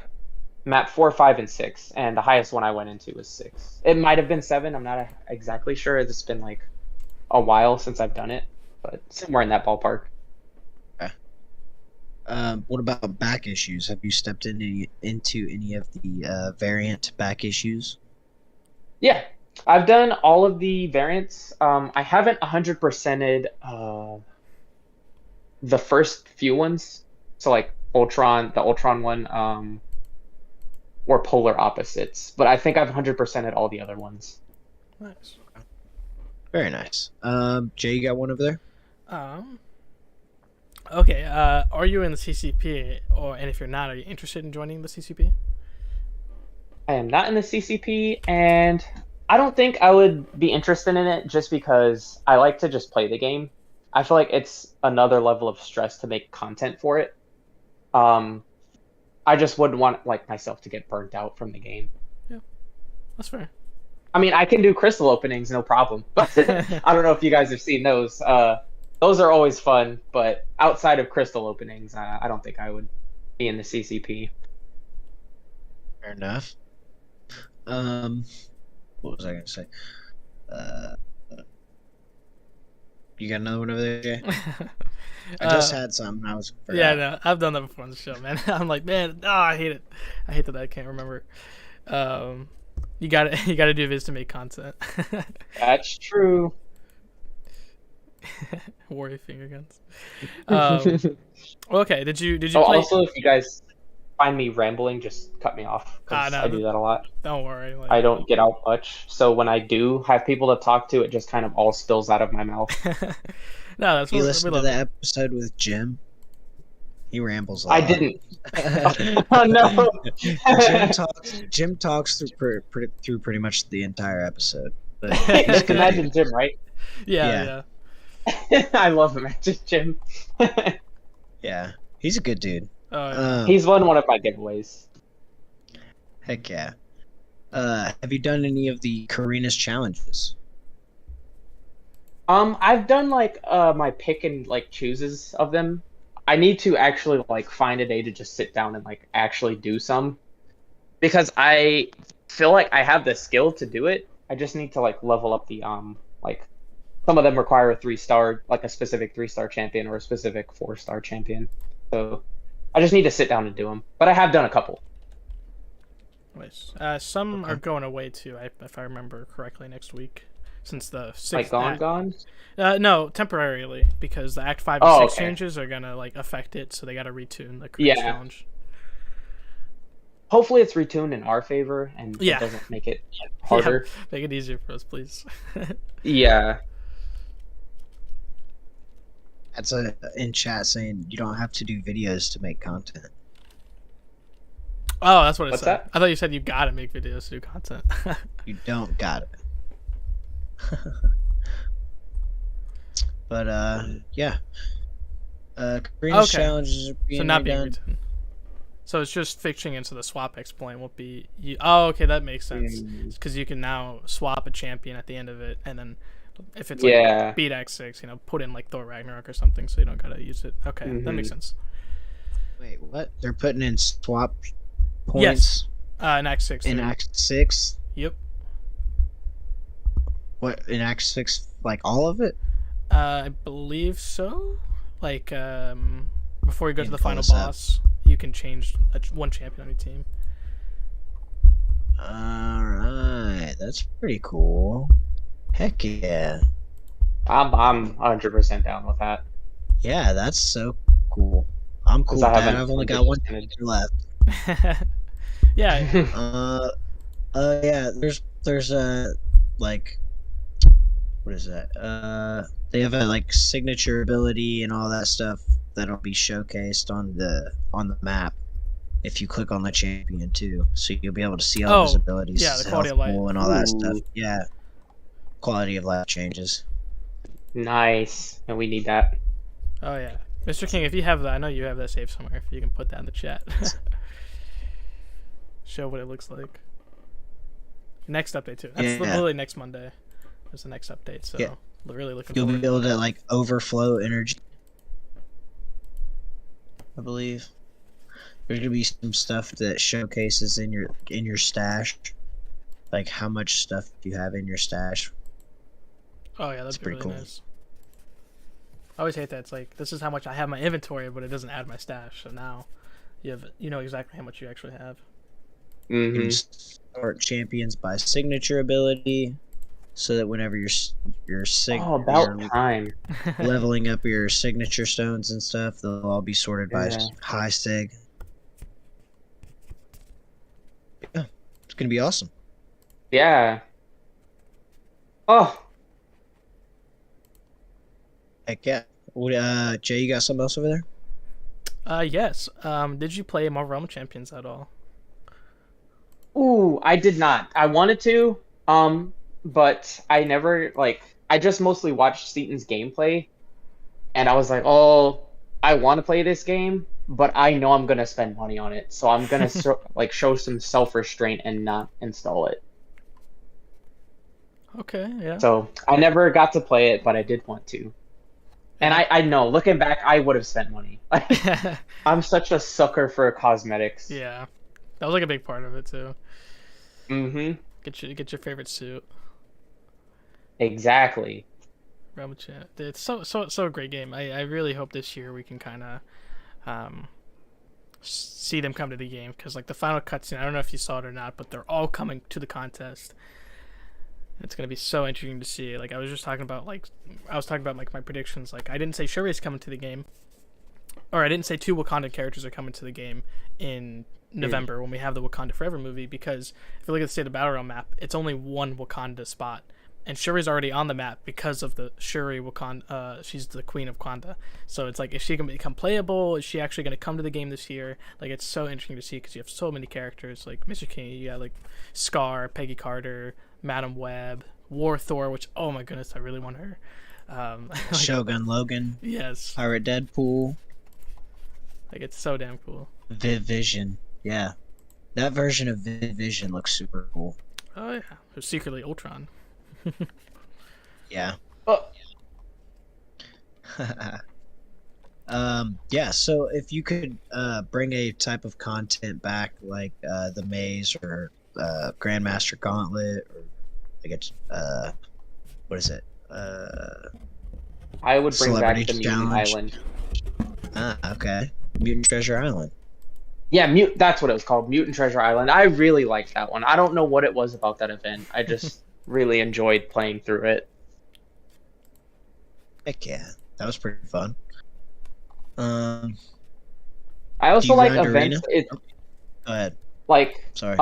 map 4, 5, and 6, and the highest one I went into was 6. It might have been 7. I'm not exactly sure. It's been like a while since I've done it, but somewhere in that ballpark. Okay. What about back issues? Have you stepped into any of the variant back issues? Yeah. I've done all of the variants. I haven't 100%ed the first few ones. So like the Ultron one, or Polar Opposites. But I think I've 100%ed all the other ones. Nice. Very nice. Jay, you got one over there? Okay. Are you in the CCP, and if you're not, are you interested in joining the CCP? I am not in the CCP, and I don't think I would be interested in it just because I like to just play the game. I feel like it's another level of stress to make content for it. I just wouldn't want like myself to get burnt out from the game. Yeah, that's fair. I mean, I can do crystal openings, no problem. But I don't know if you guys have seen those. Those are always fun, but outside of crystal openings, I don't think I would be in the CCP. Fair enough. What was I going to say? You got another one over there, Jay? I just had some. I was. Yeah, no, I've done that before on the show, man. I'm like, man, I hate it. I hate that I can't remember. You got to do this to make content. That's true. Warrior finger guns. Okay, did you play? Also, if you guys find me rambling, just cut me off because No, I do that a lot. Don't worry. Like... I don't get out much, so when I do have people to talk to, it just kind of all spills out of my mouth. No, that's You what listened we to love. the episode with Jim? He rambles a lot. I didn't. Oh no! Jim talks through pretty much the entire episode. But Just imagine Jim, right? Yeah. I love Imagine Jim. Yeah, he's a good dude. Oh, yeah. He's won one of my giveaways. Heck yeah. Have you done any of the Karina's challenges? I've done like my pick and like chooses of them. I need to actually like find a day to just sit down and like actually do some, because I feel like I have the skill to do it. I just need to like level up the like some of them require a 3-star, like a specific 3-star champion or a specific 4-star champion. So I just need to sit down and do them. But I have done a couple. Nice. Some are going away too, if I remember correctly, next week. Since the 6th Like gone? No, temporarily, because the Act 5 and 6 okay. changes are gonna like affect it, so they gotta retune the Karina's challenge. Hopefully it's retuned in our favor and it doesn't make it harder. Yeah, make it easier for us, please. Yeah. That's in chat saying you don't have to do videos to make content. Oh, that's what it What's said. that? I thought you said you gotta make videos to do content. You don't got it. But yeah. Karina's challenges are being so not being redone. returned. So it's just fixing into the swap exploit won't be. Oh, okay, that makes sense. Because you can now swap a champion at the end of it, and then if it's like beat X6, put in like Thor Ragnarok or something, so you don't gotta use it. Okay, that makes sense. Wait, what? They're putting in swap points? Yes. In Act 6. In Act 6? Yep. What, in Act 6, like all of it? I believe so. Like, before you go to the final boss, you can change one champion on your team. Alright, that's pretty cool. Heck yeah. I'm 100% down with that. Yeah, that's so cool. I'm cool with that. I've only got one left. Yeah. Yeah, there's like, what is that? They have a like signature ability and all that stuff that'll be showcased on the map if you click on the champion too. So you'll be able to see all his abilities, yeah, the quality of life and all that stuff. Yeah, quality of life changes. Nice, and we need that. Oh yeah, Mr. King, if you have that, I know you have that saved somewhere. If you can put that in the chat, show what it looks like. Next update too. That's literally next Monday. There's the next update, so really looking forward. You'll be able to like overflow energy, I believe. There's gonna be some stuff that showcases in your stash, like how much stuff you have in your stash. Oh yeah, that's pretty really cool. Nice. I always hate that. It's like, this is how much I have in my inventory, but it doesn't add my stash. So now you know exactly how much you actually have. You can sort champions by signature ability, so that whenever you're leveling up your signature stones and stuff, they'll all be sorted by high sig. Yeah, it's gonna be awesome. Yeah. Oh. Heck yeah. Jay, you got something else over there? Yes. Did you play Marvel Champions at all? Ooh, I did not. I wanted to, but I never, I just mostly watched Seaton's gameplay, and I was like, oh, I want to play this game, but I know I'm going to spend money on it, so I'm going to, show some self-restraint and not install it. Okay, yeah. So, I never got to play it, but I did want to. And I know, looking back, I would have spent money. I'm such a sucker for cosmetics. Yeah. That was like a big part of it too. Mm-hmm. Get your favorite suit. Exactly. It's so a great game. I really hope this year we can kind of see them come to the game, because like the final cutscene, I don't know if you saw it or not, but they're all coming to the contest. It's gonna be so interesting to see. Like I was talking about my predictions. Like I didn't say Shuri's coming to the game, or I didn't say 2 Wakanda characters are coming to the game in November when we have the Wakanda Forever movie, because if you look at the State of Battle Realm map, it's only 1 Wakanda spot. And Shuri's already on the map because of the Shuri Wakanda. She's the Queen of Wakanda. So it's like, is she going to become playable? Is she actually going to come to the game this year? Like, it's so interesting to see because you have so many characters. Like Mr. King, you got like Scar, Peggy Carter, Madam Web, War Thor, which, oh my goodness, I really want her. Like, Shogun Logan. Yes. Pirate Deadpool. Like, it's so damn cool. Viv Vision. Yeah. That version of Viv Vision looks super cool. Oh, yeah. Who's secretly Ultron. Yeah. Oh. Yeah, so if you could bring a type of content back like the Maze or Grandmaster Gauntlet, or I guess what is it? I would bring back Celebrity the Mutant Challenge. Island. Okay. Mutant Treasure Island. Yeah, that's what it was called, Mutant Treasure Island. I really liked that one. I don't know what it was about that event. I just really enjoyed playing through it. Heck yeah. That was pretty fun. I also like events. Go ahead. Like Sorry.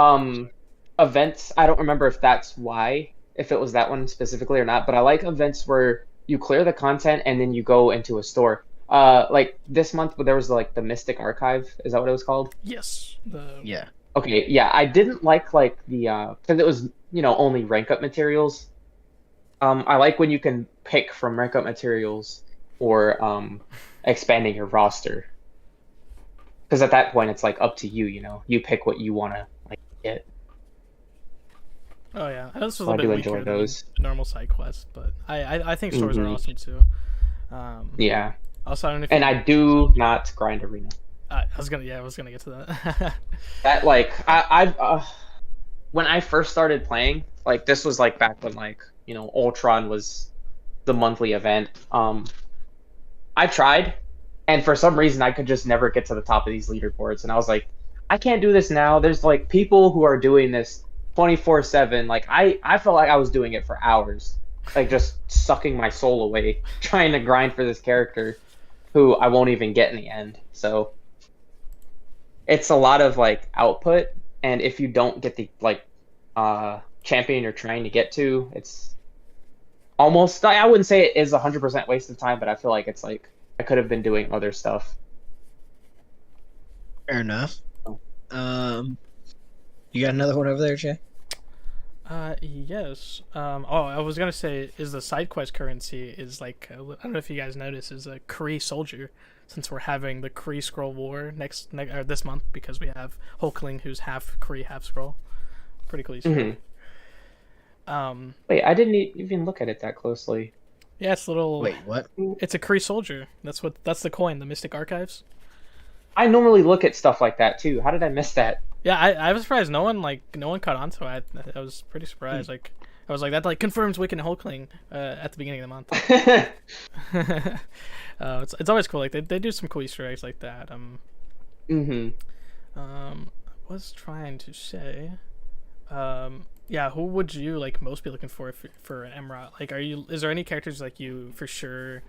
events. I don't remember if that's why, if it was that one specifically or not, but I like events where you clear the content and then you go into a store. Like this month, there was like the Mystic Archive. Is that what it was called? Yes. Yeah. Okay, yeah, I didn't like the because it was only rank up materials. I like when you can pick from rank up materials or expanding your roster. Because at that point, it's like up to you. You pick what you want to like get. Oh yeah, this was So a I bit do weaker enjoy than those. normal side quests, but I think stores are awesome too. Yeah. Also, I don't know if And I do not grind arena. I was gonna get to that. That like I've when I first started playing, like this was like back when like Ultron was the monthly event. I tried, and for some reason I could just never get to the top of these leaderboards, and I was like, I can't do this now. There's like people who are doing this 24/7. Like I felt like I was doing it for hours, like just sucking my soul away trying to grind for this character who I won't even get in the end. So it's a lot of like output, and if you don't get the like champion you're trying to get to, it's almost, I wouldn't say it is 100% waste of time, but I feel like it's like I could have been doing other stuff. Fair enough. You got another one over there, Jay? Yes. I was gonna say, is the side quest currency is like, I don't know if you guys noticed, is a Kree soldier, since we're having the Kree Skrull War or this month, because we have Hulkling, who's half Kree, half Skrull. Pretty cool. Wait, I didn't even look at it that closely. Yeah, it's little. Wait, what? It's a Kree soldier. That's the coin, the Mystic Archives. I normally look at stuff like that too. How did I miss that? Yeah, I was surprised. No one caught on to it. I was pretty surprised. Like, I was like, that like confirms Wiccan and Hulkling at the beginning of the month. It's always cool. Like they do some cool Easter eggs like that. I was trying to say, yeah, who would you like most be looking for an Emerald? Like, is there any characters like you for sure,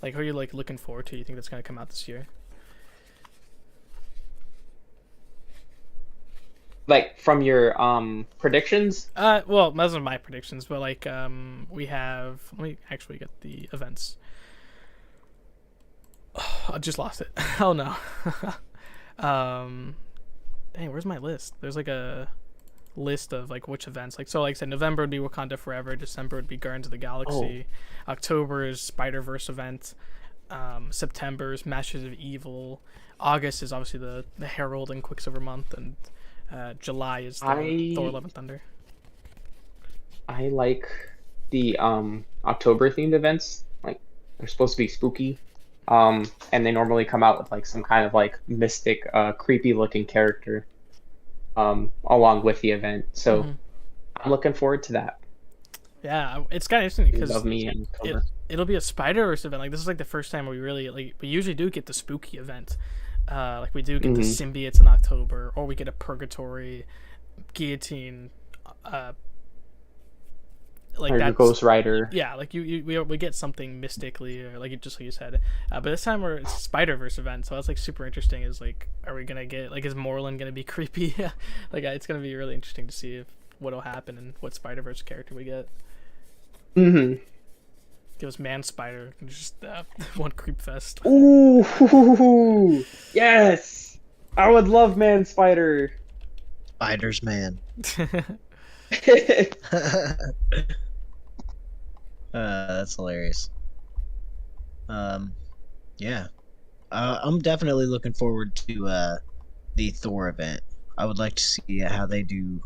like who are you like looking forward to? You think that's gonna come out this year? Like from your predictions? Well, those are my predictions, but like we have. Let me actually get the events. Oh, I just lost it. Oh no. Dang, where's my list? There's like a list of like which events. Like, so like I said, November would be Wakanda Forever. December would be Guardians of the Galaxy. October is Spider-Verse event. September is Masters of Evil. August is obviously the Herald and Quicksilver month, and July is the Thor: Love and Thunder. I like the October themed events. Like, they're supposed to be spooky. And they normally come out with like some kind of like mystic, creepy looking character along with the event. So I'm looking forward to that. Yeah, it's kind of interesting because it'll be a Spider-Verse event. Like, this is like the first time we usually do get the spooky event. Like, we do get the symbiotes in October, or we get a Purgatory, Guillotine, like or your that's Ghost Rider. yeah, like we get something mystically, or like just like you said. But this time it's a Spider-Verse event, so that's like super interesting. Is like, are we gonna get like, is Moreland gonna be creepy? Like it's gonna be really interesting to see if what'll happen and what Spider-Verse character we get. Mm-hmm. Give us Man Spider, just one creep fest. Ooh, yes! I would love Man Spider. Spider's man. That's hilarious. Yeah. I'm definitely looking forward to the Thor event. I would like to see how they do,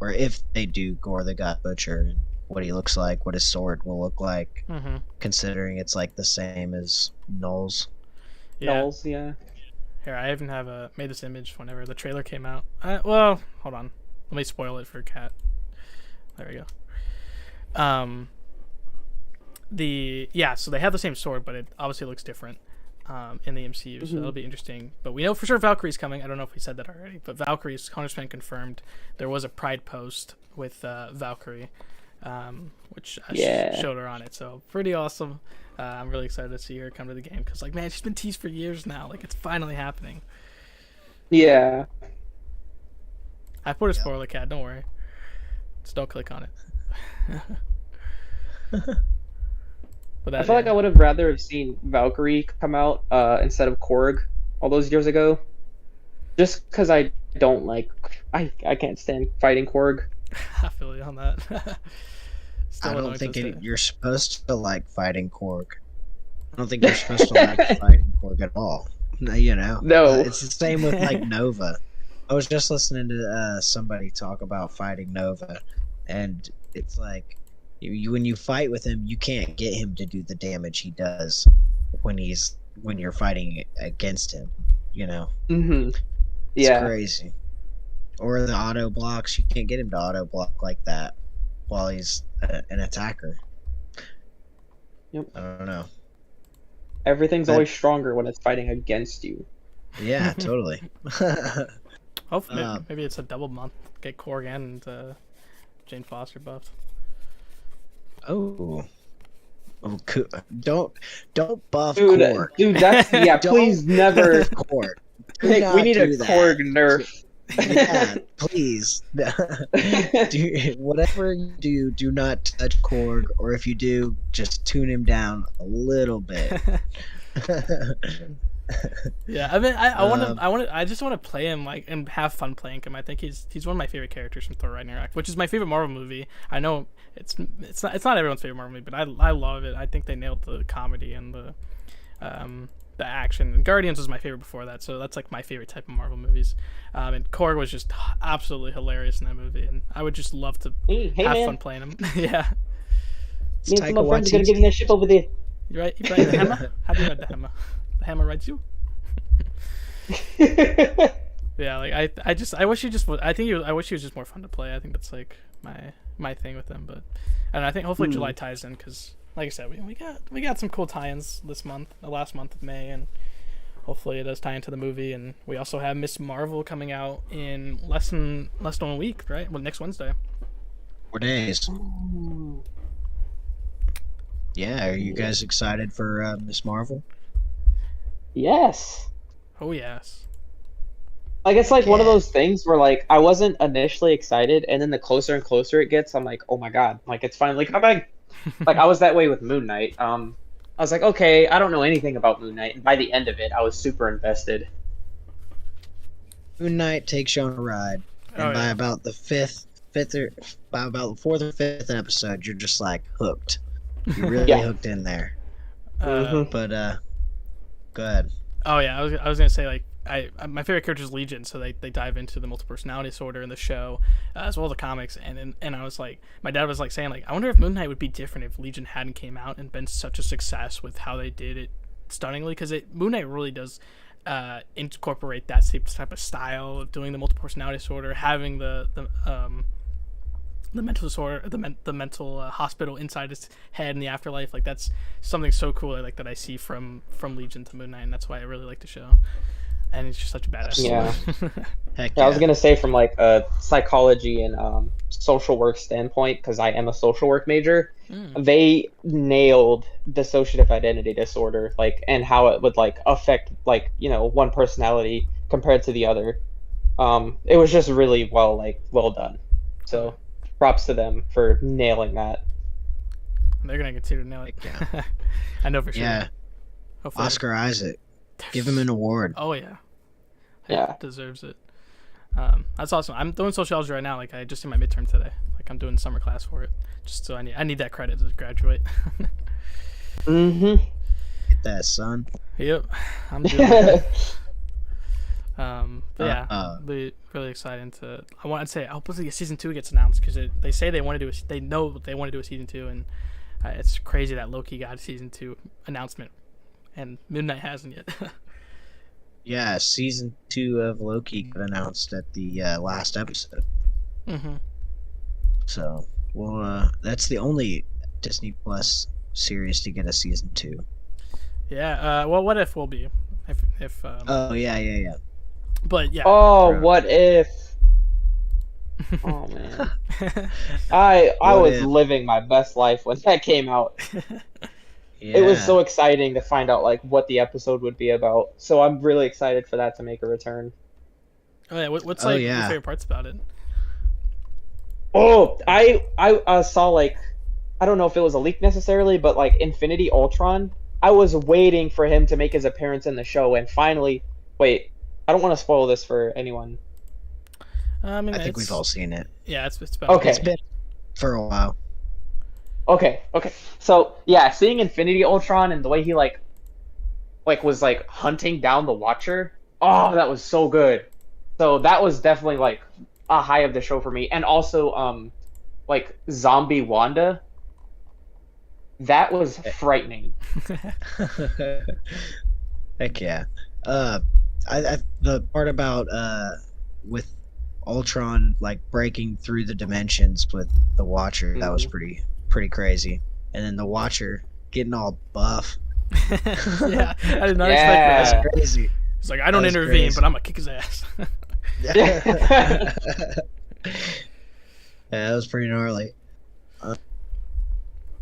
or if they do, Gore the God Butcher and what he looks like, what his sword will look like, considering it's like the same as Null's. Yeah. Knowles, yeah. Here, I even have made this image whenever the trailer came out. Well, hold on. Let me spoil it for Kat. There we go. So they have the same sword, but it obviously looks different in the MCU, so that'll be interesting. But we know for sure Valkyrie's coming. I don't know if we said that already, but Valkyrie's 100% confirmed. There was a Pride post with Valkyrie, which showed her on it, so pretty awesome. I'm really excited to see her come to the game because, like, man, she's been teased for years now. Like, it's finally happening. Yeah. I put a spoiler, Cat. Don't worry. Just don't click on it. But I feel like I would have rather have seen Valkyrie come out instead of Korg all those years ago. Just because I don't like... I can't stand fighting Korg. I feel you on that. I don't think you're supposed to like fighting Korg. I don't think you're supposed to like fighting Korg at all. You know? No. It's the same with like Nova. I was just listening to somebody talk about fighting Nova, and it's like when you fight with him, you can't get him to do the damage he does when you're fighting against him. You know? Mm-hmm. It's Yeah. crazy. Or the auto blocks, you can't get him to auto block like that while he's an attacker. Yep. I don't know. Everything's always stronger when it's fighting against you. Yeah, totally. Hopefully, maybe it's a double month. Get Korg and Jane Foster buffed. Oh, cool. Don't buff Dude, Korg. dude, that's please never. Korg. We need a Korg nerf. Yeah, please. Whatever you do not touch Korg, or if you do, just tune him down a little bit. Yeah, I mean, I just want to play him like and have fun playing him. I think he's one of my favorite characters from Thor Ragnarok, which is my favorite Marvel movie. I know it's not everyone's favorite Marvel movie, but I love it. I think they nailed the comedy and the action. And Guardians was my favorite before that, so that's like my favorite type of Marvel movies. And Korg was just absolutely hilarious in that movie, and I would just love to have fun playing him. Yeah. Me and some of my friends are gonna get in that ship over there. You right? You ride the hammer? How do you ride the hammer? The hammer rides you. Yeah, like I wish he was just more fun to play. I think that's like my thing with him, but and I think hopefully July ties in because, like I said, we got some cool tie-ins this month, the last month of May, and hopefully it does tie into the movie. And we also have Miss Marvel coming out in less than a week, right? Well, next Wednesday. 4 days. Ooh. Yeah, are you guys excited for Miss Marvel? Yes. Oh yes. Like it's like one of those things where like I wasn't initially excited, and then the closer and closer it gets, I'm like, oh my god, like it's finally coming. Like I was that way with Moon Knight. I was like, okay, I don't know anything about Moon Knight, and by the end of it, I was super invested. Moon Knight takes you on a ride, and by about the fourth or fifth episode, you're just like hooked. You're really hooked in there. But go ahead. Oh yeah, I was gonna say like my favorite character is Legion, so they dive into the multiple personality disorder in the show, as well as the comics, and I was like, my dad was like saying like, I wonder if Moon Knight would be different if Legion hadn't came out and been such a success with how they did it stunningly, because Moon Knight really does incorporate that type of style of doing the multiple personality disorder, having the mental disorder, the mental hospital inside his head in the afterlife. Like that's something so cool that I see from Legion to Moon Knight, and that's why I really like the show. and he's just such a badass. Yeah. Heck Yeah, I was yeah. gonna say from like a psychology and social work standpoint, because I am a social work major, they nailed dissociative identity disorder, like, and how it would like affect like one personality compared to the other. It was just really well done. So props to them for nailing that. They're gonna continue to nail it. Yeah. I know for sure. Yeah. Hopefully. Oscar Isaac. Give him an award. Oh yeah. Yeah. Deserves it. That's awesome. I'm doing sociology right now. Like I just did my midterm today. Like I'm doing summer class for it. Just so I need that credit to graduate. Mm-hmm. Get that, son. Yep. I'm doing it. But yeah, be really excited to. I want to say hopefully season 2 gets announced because they say they want to do they know they want to do a season 2, and it's crazy that Loki got a season 2 announcement and Midnight hasn't yet. Yeah, season 2 of Loki got announced at the last episode. Mm-hmm. So, well, that's the only Disney Plus series to get a season 2. Yeah. Well, What If will be if. Oh yeah. But yeah. Oh, What If? Oh man, I was living my best life when that came out. Yeah. It was so exciting to find out like what the episode would be about. So I'm really excited for that to make a return. Oh yeah. What's your favorite parts about it? Oh, I saw like, I don't know if it was a leak necessarily, but like Infinity Ultron. I was waiting for him to make his appearance in the show, and finally, wait, I don't want to spoil this for anyone. I think we've all seen it. Yeah, it's been okay. It's been for a while. Okay. So yeah, seeing Infinity Ultron and the way he like was like hunting down the Watcher. Oh, that was so good. So that was definitely like a high of the show for me, and also like Zombie Wanda. That was frightening. Heck yeah. The part about with Ultron like breaking through the dimensions with the Watcher, that was pretty crazy. And then the Watcher getting all buff. Yeah, I did not expect that. That's crazy. It's like I don't intervene, but I'm gonna kick his ass. Yeah, that was pretty gnarly.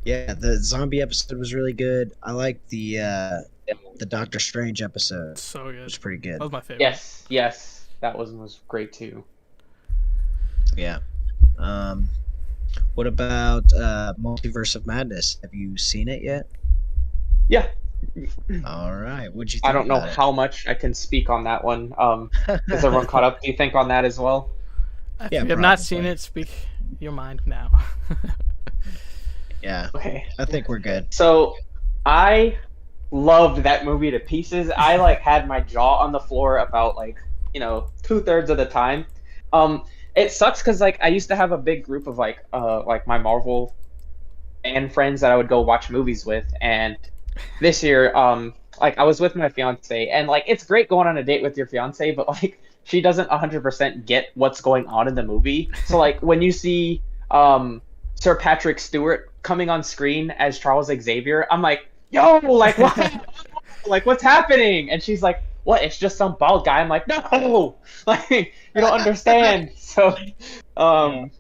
Yeah, the zombie episode was really good. I liked the Doctor Strange episode. So good. It was pretty good. That was my favorite. Yes, that was great too. Yeah. What about Multiverse of Madness? Have you seen it yet? Yeah. All right. What'd you think? I don't know about it? how much I can speak on that one. Is everyone caught up, do you think, on that as well? If Yeah, you have not probably. seen it, speak your mind now. Yeah. Okay. I think we're good. So, I loved that movie to pieces. I like had my jaw on the floor about like 2/3 of the time. It sucks because like I used to have a big group of like my Marvel fan friends that I would go watch movies with, and this year like I was with my fiance, and like it's great going on a date with your fiance, but like she doesn't 100% get what's going on in the movie. So like when you see Sir Patrick Stewart coming on screen as Charles Xavier, I'm like, yo, like what? Like what's happening? And she's like, what? It's just some bald guy. I'm like, no, like you don't understand. So, that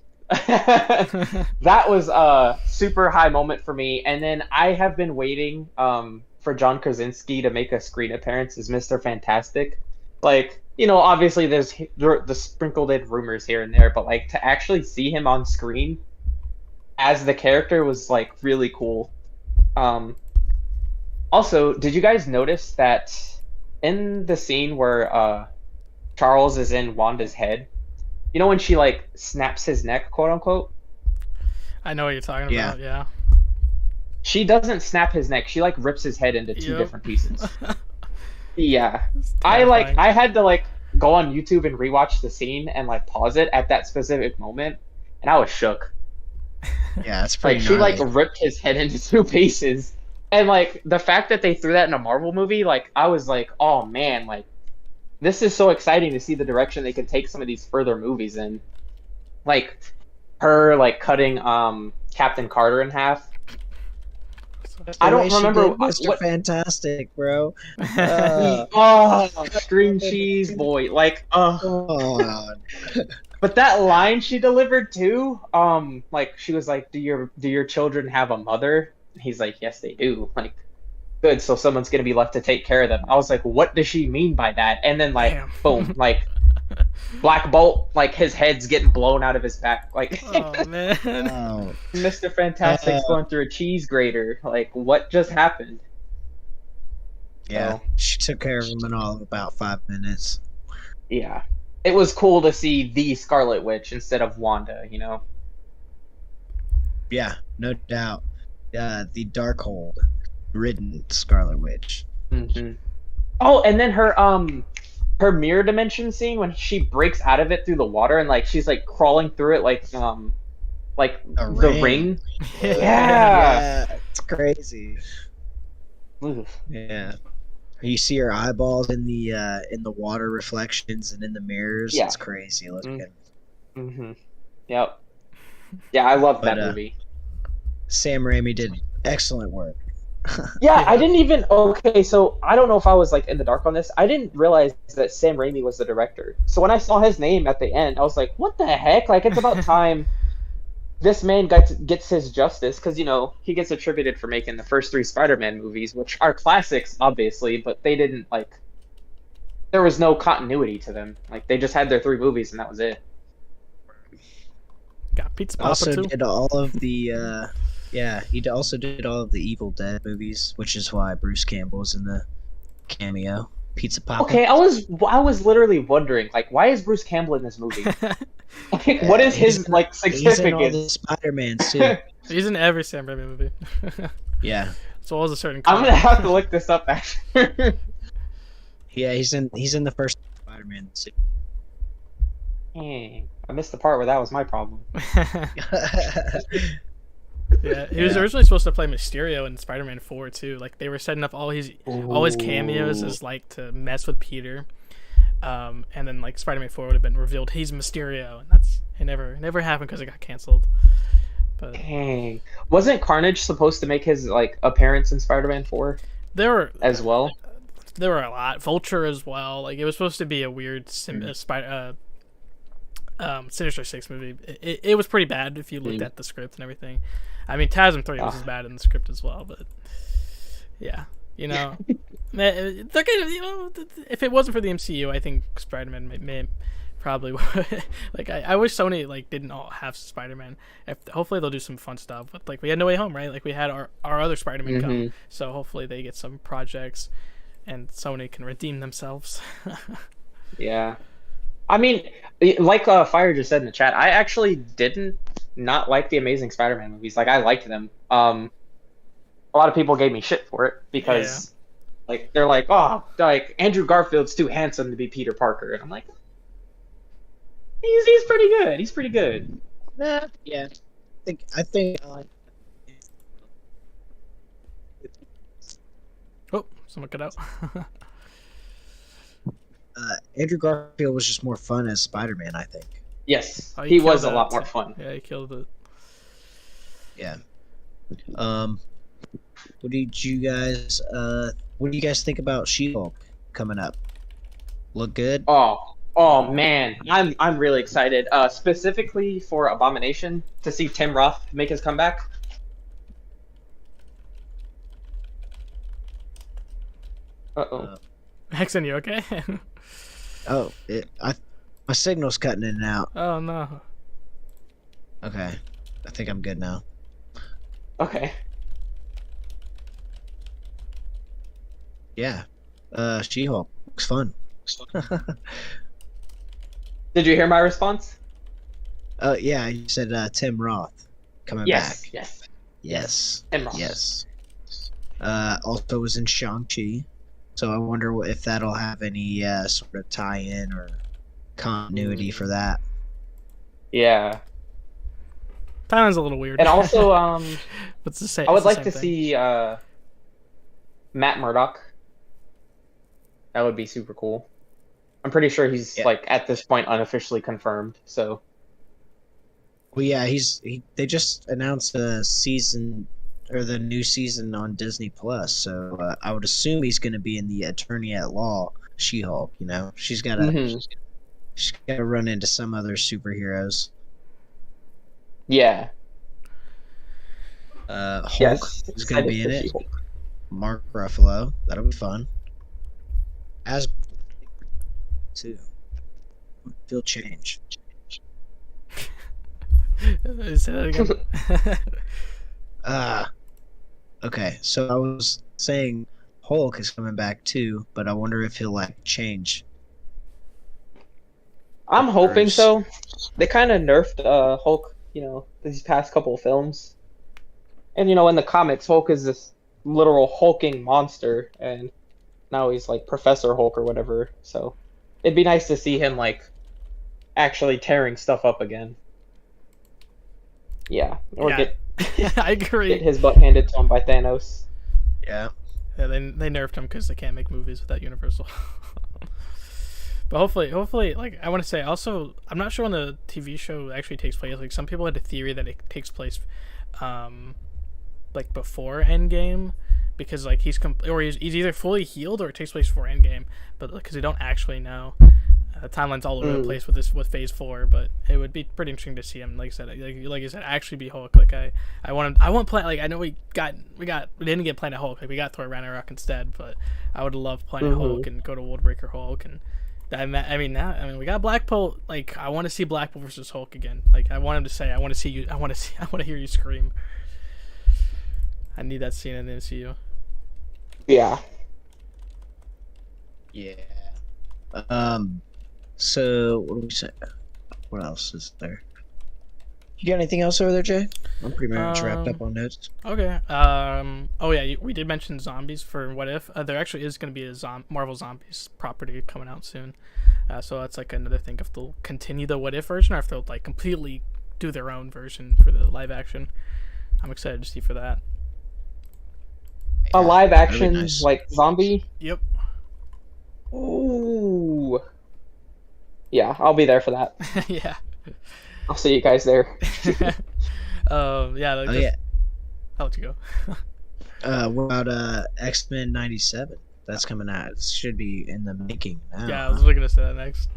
was a super high moment for me. And then I have been waiting for John Krasinski to make a screen appearance as Mr. Fantastic. Like, obviously there's the sprinkled in rumors here and there, but like to actually see him on screen as the character was like really cool. Also, did you guys notice that in the scene where Charles is in Wanda's head, when she like snaps his neck, quote unquote? I know what you're talking about. Yeah. She doesn't snap his neck. She like rips his head into two different pieces. Yeah. I had to like go on YouTube and rewatch the scene and like pause it at that specific moment, and I was shook. Yeah, that's pretty like she gnarly. like ripped his head into two pieces. And like the fact that they threw that in a Marvel movie, like I was like, oh man, like this is so exciting to see the direction they can take some of these further movies in. Like her like cutting Captain Carter in half. I The don't way she remember did Mr. what. Fantastic, bro. String cheese boy, like, Come on. But that line she delivered too, like she was like, "Do your children have a mother?" He's like, "Yes, they do." Like, good, so someone's gonna be left to take care of them. I was like, "What does she mean by that?" And then like, Damn. boom, like Black Bolt, like his head's getting blown out of his back, like Oh man. Oh, Mr. Fantastic's going through a cheese grater. Like, what just happened? yeah. So, She took care of him in all of about 5 minutes. yeah, it was cool to see the Scarlet Witch instead of Wanda. Yeah, no doubt. The Darkhold ridden Scarlet Witch. Mm-hmm. Oh, and then her mirror dimension scene when she breaks out of it through the water and like she's like crawling through it like the ring. Yeah. Yeah, it's crazy. Oof. Yeah. You see her eyeballs in the water reflections and in the mirrors. Yeah. It's crazy looking. Mm-hmm. Yep. Yeah, I love that But, movie. Sam Raimi did excellent work. Yeah, I didn't even. Okay, so I don't know if I was like in the dark on this. I didn't realize that Sam Raimi was the director. So when I saw his name at the end, I was like, "What the heck? Like, it's about time this man gets his justice." Because he gets attributed for making the first 3 Spider-Man movies, which are classics, obviously, but they didn't like. There was no continuity to them. Like, they just had their 3 movies and that was it. Got Pizza Papa Also too. did all of the he also did all of the Evil Dead movies, which is why Bruce Campbell's in the cameo. Pizza Papa. Okay, I was literally wondering, like, why is Bruce Campbell in this movie? Like, what is his like He's in all the significance? Spider-Mans too. He's in every Sam Raimi movie. Yeah. As well as a certain. I'm gonna have to look this up after. Yeah, he's in the first Spider-Man too. Dang, I missed the part where that was my problem. Yeah, he was originally supposed to play Mysterio in Spider-Man 4 too. Like they were setting up all his cameos as like to mess with Peter, and then like Spider-Man 4 would have been revealed he's Mysterio, and it never happened because it got canceled. But Dang, wasn't Carnage supposed to make his like appearance in Spider-Man 4 there were as well? There were a lot. Vulture as well. Like it was supposed to be a weird Sinister Six movie. It was pretty bad if you looked at the script and everything. I mean, TASM 3 was as bad in the script as well, but yeah, they're gonna, if it wasn't for the MCU, I think Spider-Man may probably would. Like I wish Sony like didn't all have Spider-Man. Hopefully they'll do some fun stuff. But like we had No Way Home, right? Like we had our other Spider-Man come, so hopefully they get some projects and Sony can redeem themselves. Yeah. I mean, like Fire just said in the chat, I actually didn't not like the Amazing Spider-Man movies. Like, I liked them. A lot of people gave me shit for it because, like, they're like, oh, like Andrew Garfield's too handsome to be Peter Parker, and I'm like, he's pretty good. He's pretty good. Yeah. I think. Oh, someone cut out. Andrew Garfield was just more fun as Spider-Man, I think. Yes, Oh, he was a killed lot it. more fun. Yeah, he killed it. Yeah. What do you guys think about She-Hulk coming up? Look good? Oh man, I'm really excited. Specifically for Abomination to see Tim Roth make his comeback. Uh-oh. Hexen, you okay? My signal's cutting in and out. Oh no. Okay, I think I'm good now. Okay. Yeah, She-Hulk looks fun. Did you hear my response? Yeah, you said Tim Roth coming Yes. back. Yes. Yes. Tim Roth. Yes. Also was in Shang-Chi, so I wonder if that'll have any sort of tie-in or continuity for that. Yeah. Thailand's a little weird. And also, What's the same? I would like to see Matt Murdock. That would be super cool. I'm pretty sure he's like at this point unofficially confirmed. So. Well, yeah, they just announced a season or the new season on Disney Plus. So I would assume he's going to be in the Attorney at Law She-Hulk. You know, she's got to run into some other superheroes. Yeah. Hulk is going to be in it. She-Hulk. Mark Ruffalo. That'll be fun. As too. Feel change. Say that again. Okay, so I was saying Hulk is coming back too, but I wonder if he'll like change. I'm hoping so. They kind of nerfed Hulk, these past couple of films. And in the comics, Hulk is this literal hulking monster, and now he's like Professor Hulk or whatever. So it'd be nice to see him like actually tearing stuff up again. Yeah, or get I agree. Get his butt handed to him by Thanos. Yeah. Yeah, they nerfed him because they can't make movies without Universal. But hopefully, like I want to say, also I'm not sure when the TV show actually takes place. Like some people had a theory that it takes place, like before Endgame, because like he's either fully healed or it takes place before Endgame. But because they don't actually know. Timeline's all over the place with Phase 4, but it would be pretty interesting to see him, like you said, actually be Hulk. Like I want Planet. Like I know we didn't get Planet Hulk. Like we got Thor Ragnarok instead, but I would love Planet Hulk and go to Worldbreaker Hulk and. We got Blackpool. Like I want to see Blackpool versus Hulk again. Like I want him to say, I want to see you. I want to hear you scream. I need that scene in the MCU. Yeah. Yeah. So what do we say? What else is there? You got anything else over there, Jay? I'm pretty much wrapped up on notes. Okay. Oh yeah, we did mention zombies for What If. There actually is going to be a Marvel Zombies property coming out soon. So that's like another thing if they'll continue the What If version or if they'll like completely do their own version for the live action. I'm excited to see for that. A live action nice. Like zombie? Yep. Ooh. Yeah, I'll be there for that. Yeah. I'll see you guys there. Yeah. I'll let you go. What about X-Men 97? That's coming out. It should be in the making now. Yeah, I was looking to say that next.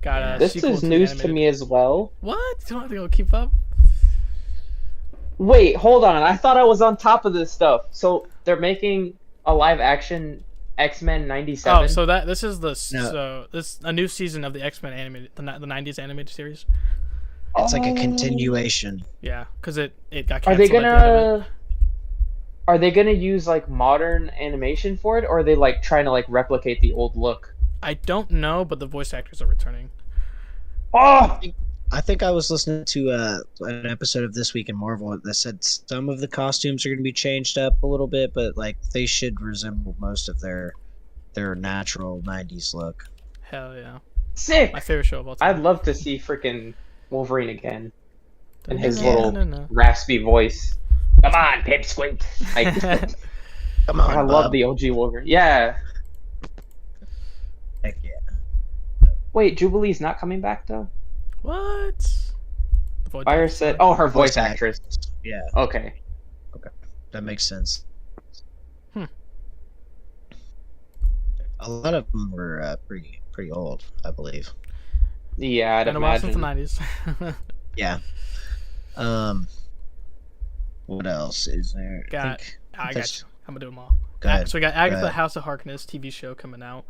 Got this is news to me as well. What? You don't have to go keep up? Wait, hold on. I thought I was on top of this stuff. So they're making a live action X-Men 97. Oh, so this is a new season of the X-Men animated, the 90s animated series. It's like a continuation. Yeah, because it got canceled. Are they gonna use like modern animation for it, or are they like trying to like replicate the old look? I don't know, but the voice actors are returning. Oh, I think I was listening to an episode of This Week in Marvel that said some of the costumes are going to be changed up a little bit, but like they should resemble most of their natural 90s look. Hell yeah. Sick! My favorite show of all time. I'd love to see freaking Wolverine again. And his little raspy voice. Come on, Pipsqueak! Come on, I love the OG Wolverine. Yeah. Heck yeah. Wait, Jubilee's not coming back though? What? Fire said, "Oh, her voice actress." Yeah. Okay. That makes sense. A lot of them were pretty old, I believe. Yeah, I'd imagine. Since the 90s. Yeah. What else is there? I got you. I'm gonna do them all. So we got Agatha House of Harkness TV show coming out.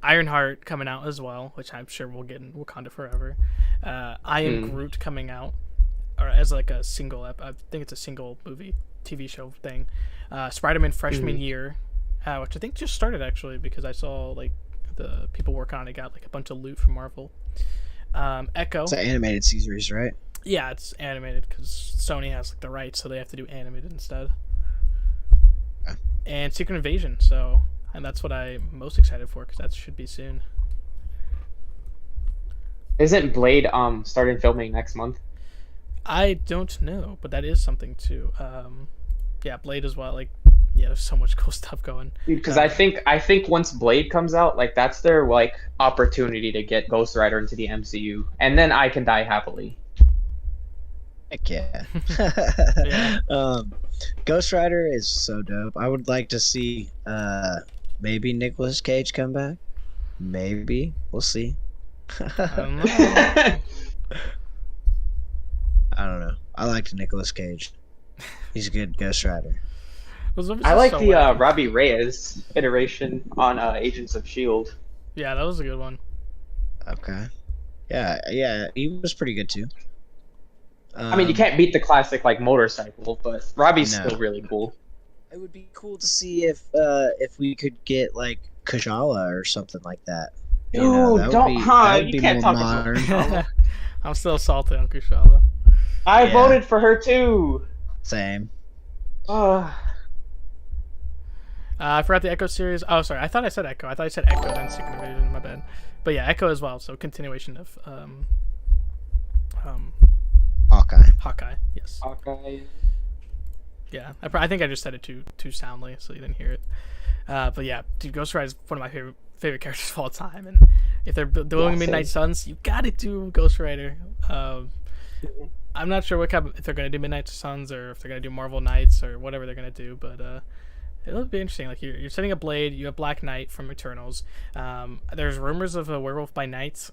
Ironheart coming out as well, which I'm sure we'll get in Wakanda Forever. I Am Groot coming out, or as like a single. I think it's a single movie TV show thing. Spider-Man Freshman Year, which I think just started actually because I saw like the people working on it got like a bunch of loot from Marvel. Echo. It's an animated series, right? Yeah, it's animated because Sony has like the rights, so they have to do animated instead. Okay. And Secret Invasion, and that's what I'm most excited for because that should be soon. Isn't Blade starting filming next month? I don't know, but that is something too. Yeah, Blade as well. Like, yeah, there's so much cool stuff going. Because I think once Blade comes out, like that's their like opportunity to get Ghost Rider into the MCU, and then I can die happily. Heck yeah. Yeah. Ghost Rider is so dope. I would like to see maybe Nicolas Cage come back. Maybe. We'll see. I don't know. I don't know. I liked Nicolas Cage. He's a good Ghost Rider. I like so the wacky. Robbie Reyes iteration on Agents of S.H.I.E.L.D. Yeah, that was a good one. Okay. Yeah, he was pretty good too. I mean, you can't beat the classic like motorcycle, but Robbie's No. still really cool. It would be cool to see if we could get like Kajala or something like that. Dude, that don't, would be, huh? that would You be can't more talk about modern. Kajala. I'm still salty on Kushala. I Yeah. voted for her too. Same. I forgot the Echo series. Oh, sorry. I thought I said Echo. I thought I said Echo, then Secret Invasion. My bad. But yeah, Echo as well. So continuation of Hawkeye. Yes. Hawkeye. Yeah. I think I just said it too soundly, so you didn't hear it. But yeah, dude, Ghost Rider is one of my favorite characters of all time, and if they're doing Midnight Suns, you gotta do Ghost Rider. I'm not sure if they're gonna do Midnight Suns or if they're gonna do Marvel Knights or whatever they're gonna do, but it'll be interesting. Like you're setting a Blade, you have Black Knight from Eternals. There's rumors of a Werewolf by Night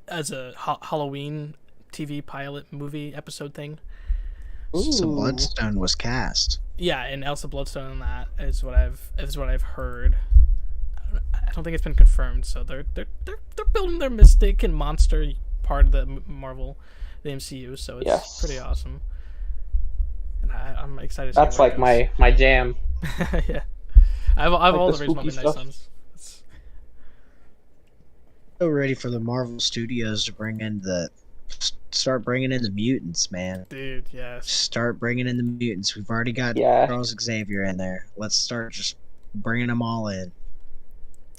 as a Halloween TV pilot movie episode thing. So Bloodstone was cast. Yeah, and Elsa Bloodstone on that is what I've heard. I don't think it's been confirmed, so they're building their Mystic and Monster part of the Marvel, the MCU, so it's pretty awesome. And I'm excited to see That's like my jam. Yeah. I've like all the the original spooky Midnight stuff. Suns. So ready for the Marvel Studios to start bringing in the mutants, man. Dude, yes. Start bringing in the mutants. We've already got Charles Xavier in there. Let's start just bringing them all in.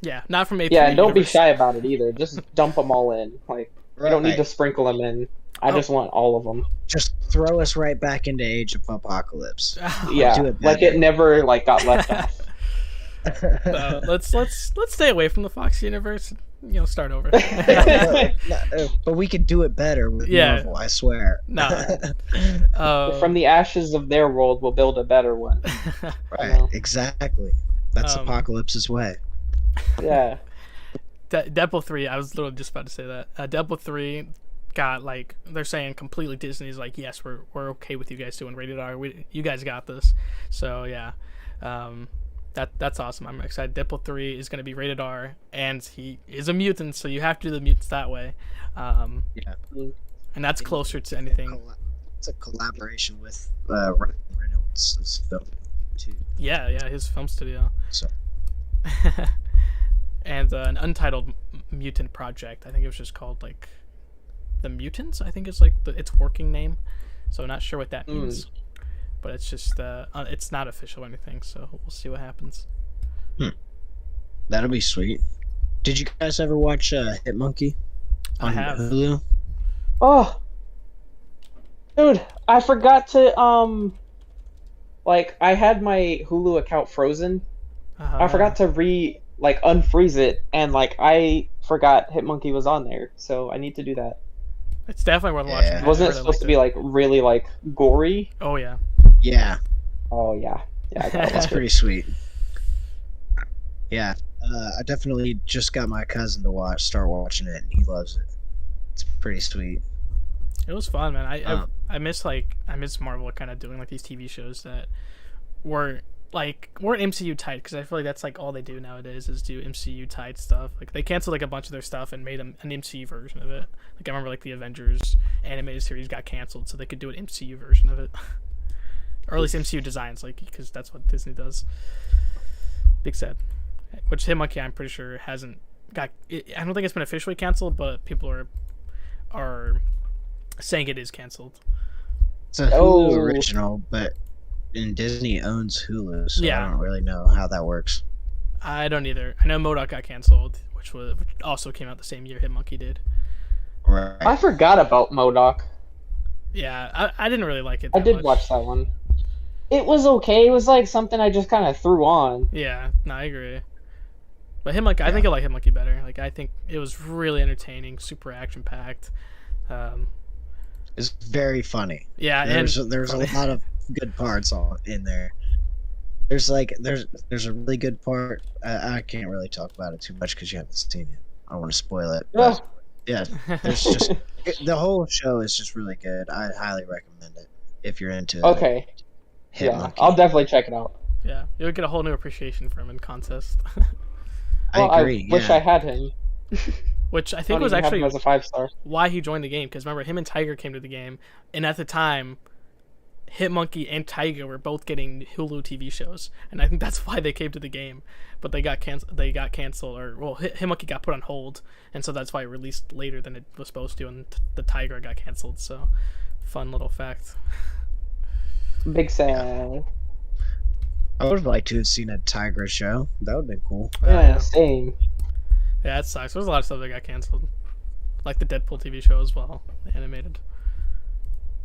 Yeah, not from A3. Yeah, and don't be shy about it either. Just dump them all in. Like, you don't need to sprinkle them in. I just want all of them. Just throw us right back into Age of Apocalypse. Yeah, Do it like it never got left off. Let's stay away from the Fox universe. Start over. But we could do it better with Marvel, I swear. No. From the ashes of their world, we'll build a better one. Right, exactly. That's Apocalypse's way. Yeah. Deadpool 3, I was literally just about to say that. Deadpool 3 got, like, they're saying completely Disney's like, yes, we're okay with you guys doing rated R. You guys got this. So, yeah. That's awesome. I'm excited. Deadpool 3 is going to be rated R, and he is a mutant, so you have to do the mutants that way. And that's closer to anything. It's a collaboration with Ryan Reynolds' film too. Yeah, his film studio. So. And an untitled mutant project. I think it was just called like the Mutants. I think it's like its working name. So not sure what that means. But it's just it's not official or anything, so we'll see what happens. That'll be sweet. Did you guys ever watch Hitmonkey on Hulu? Oh, dude, I forgot to like I had my Hulu account frozen. I forgot to unfreeze it, and like I forgot Hitmonkey was on there, so I need to do that. It's definitely worth watching. Wasn't it supposed to be like really like gory? Oh yeah. Yeah. Oh yeah. Yeah, that's pretty sweet. Yeah, I definitely just got my cousin to start watching it, and he loves it. It's pretty sweet. It was fun, man. I miss Marvel kind of doing like these TV shows that weren't MCU tight, because I feel like that's like all they do nowadays is do MCU tight stuff. Like they canceled like a bunch of their stuff and made an MCU version of it. Like I remember like the Avengers animated series got canceled so they could do an MCU version of it. Or at least MCU designs, like, because that's what Disney does. Big sad. Which Hitmonkey, I'm pretty sure, hasn't got. I don't think it's been officially canceled, but people are saying it is canceled. It's a Hulu original, but Disney owns Hulu, so I don't really know how that works. I don't either. I know MODOK got canceled, which also came out the same year Hitmonkey did. Right. I forgot about MODOK. Yeah, I didn't really like it. I did watch that one. It was okay. It was like something I just kind of threw on. Yeah, no, I agree. But Hitmonkey, I think I like Hitmonkey better. Like I think it was really entertaining, super action packed. It's very funny. Yeah, There's and a lot of good parts all in there. There's a really good part. I can't really talk about it too much because you haven't seen it. I don't want to spoil it. But yeah, there's just the whole show is just really good. I highly recommend it if you're into Okay. Yeah, Hitmonkey. I'll definitely check it out. yeah, you'll get a whole new appreciation for him in contest. Well, I agree. I wish I had him. Which I I think don't was even have actually him as a 5-star. why he joined the game. Because remember, him and Tiger came to the game, and at the time, Hitmonkey and Tiger were both getting Hulu TV shows, and I think that's why they came to the game. But they got canceled, or well, Hitmonkey got put on hold, and so that's why it released later than it was supposed to, and the Tiger got canceled. So, fun little fact. Big sad. I would have liked to have seen a Tiger show. That would have been cool. Yeah, same. Yeah, it sucks. There's a lot of stuff that got canceled, like the Deadpool TV show as well, the animated.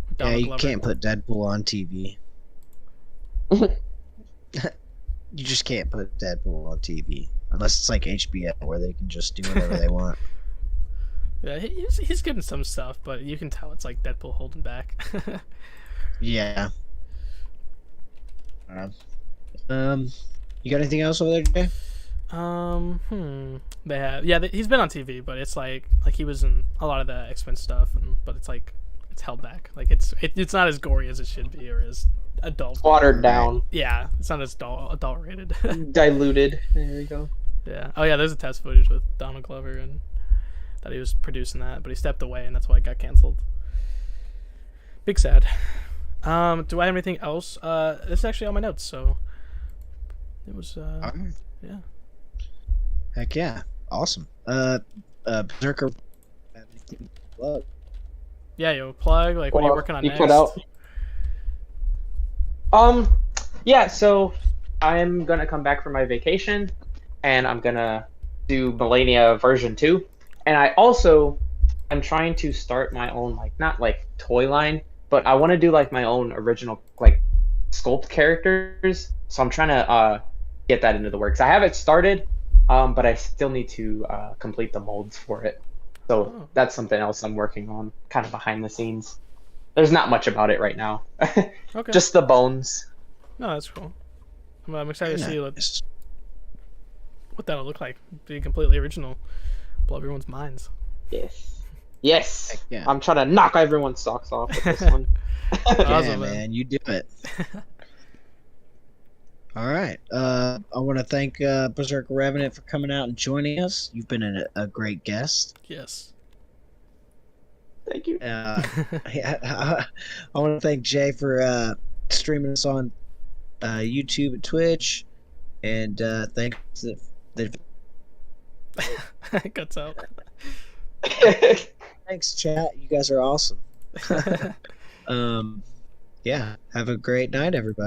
With Yeah, Donald you Glover. can't put Deadpool on TV. You just can't put Deadpool on TV unless it's like HBO where they can just do whatever they want. Yeah, he's good in some stuff, but you can tell it's like Deadpool holding back. Yeah. You got anything else over there, Jay? They have, yeah, he's been on TV, but it's like he was in a lot of the X-Men stuff, but it's like it's held back. Like it's not as gory as it should be, or as adult. Watered down. Yeah, it's not as adult rated. Diluted. There we go. Yeah. Oh yeah, there's a test footage with Donald Glover and that he was producing that, but he stepped away, and that's why it got canceled. Big sad. Do I have anything else? This is actually on my notes, so it was. Yeah. Heck yeah. Awesome. Berserker. Plug. Yeah, you plug. Like, what are you working on next? Put out. Yeah. So I'm gonna come back from my vacation, and I'm gonna do Millennia version 2, and I'm trying to start my own not toy line, but I want to do my own original sculpt characters. So I'm trying to get that into the works. I have it started, but I still need to complete the molds for it. So that's something else I'm working on, kind of behind the scenes. There's not much about it right now. Okay. Just the bones. No, that's cool. I'm excited to see what that'll look like. Be completely original. Blow everyone's minds. Yes. Yeah. I'm trying to knock everyone's socks off with this one. Yeah, Awesome, man, you do it. All right. I want to thank BerserkRevenant for coming out and joining us. You've been a great guest. Yes. Thank you. I want to thank Jay for streaming us on YouTube and Twitch. And thanks. It cuts out. Thanks, chat. You guys are awesome. Yeah. Have a great night, everybody.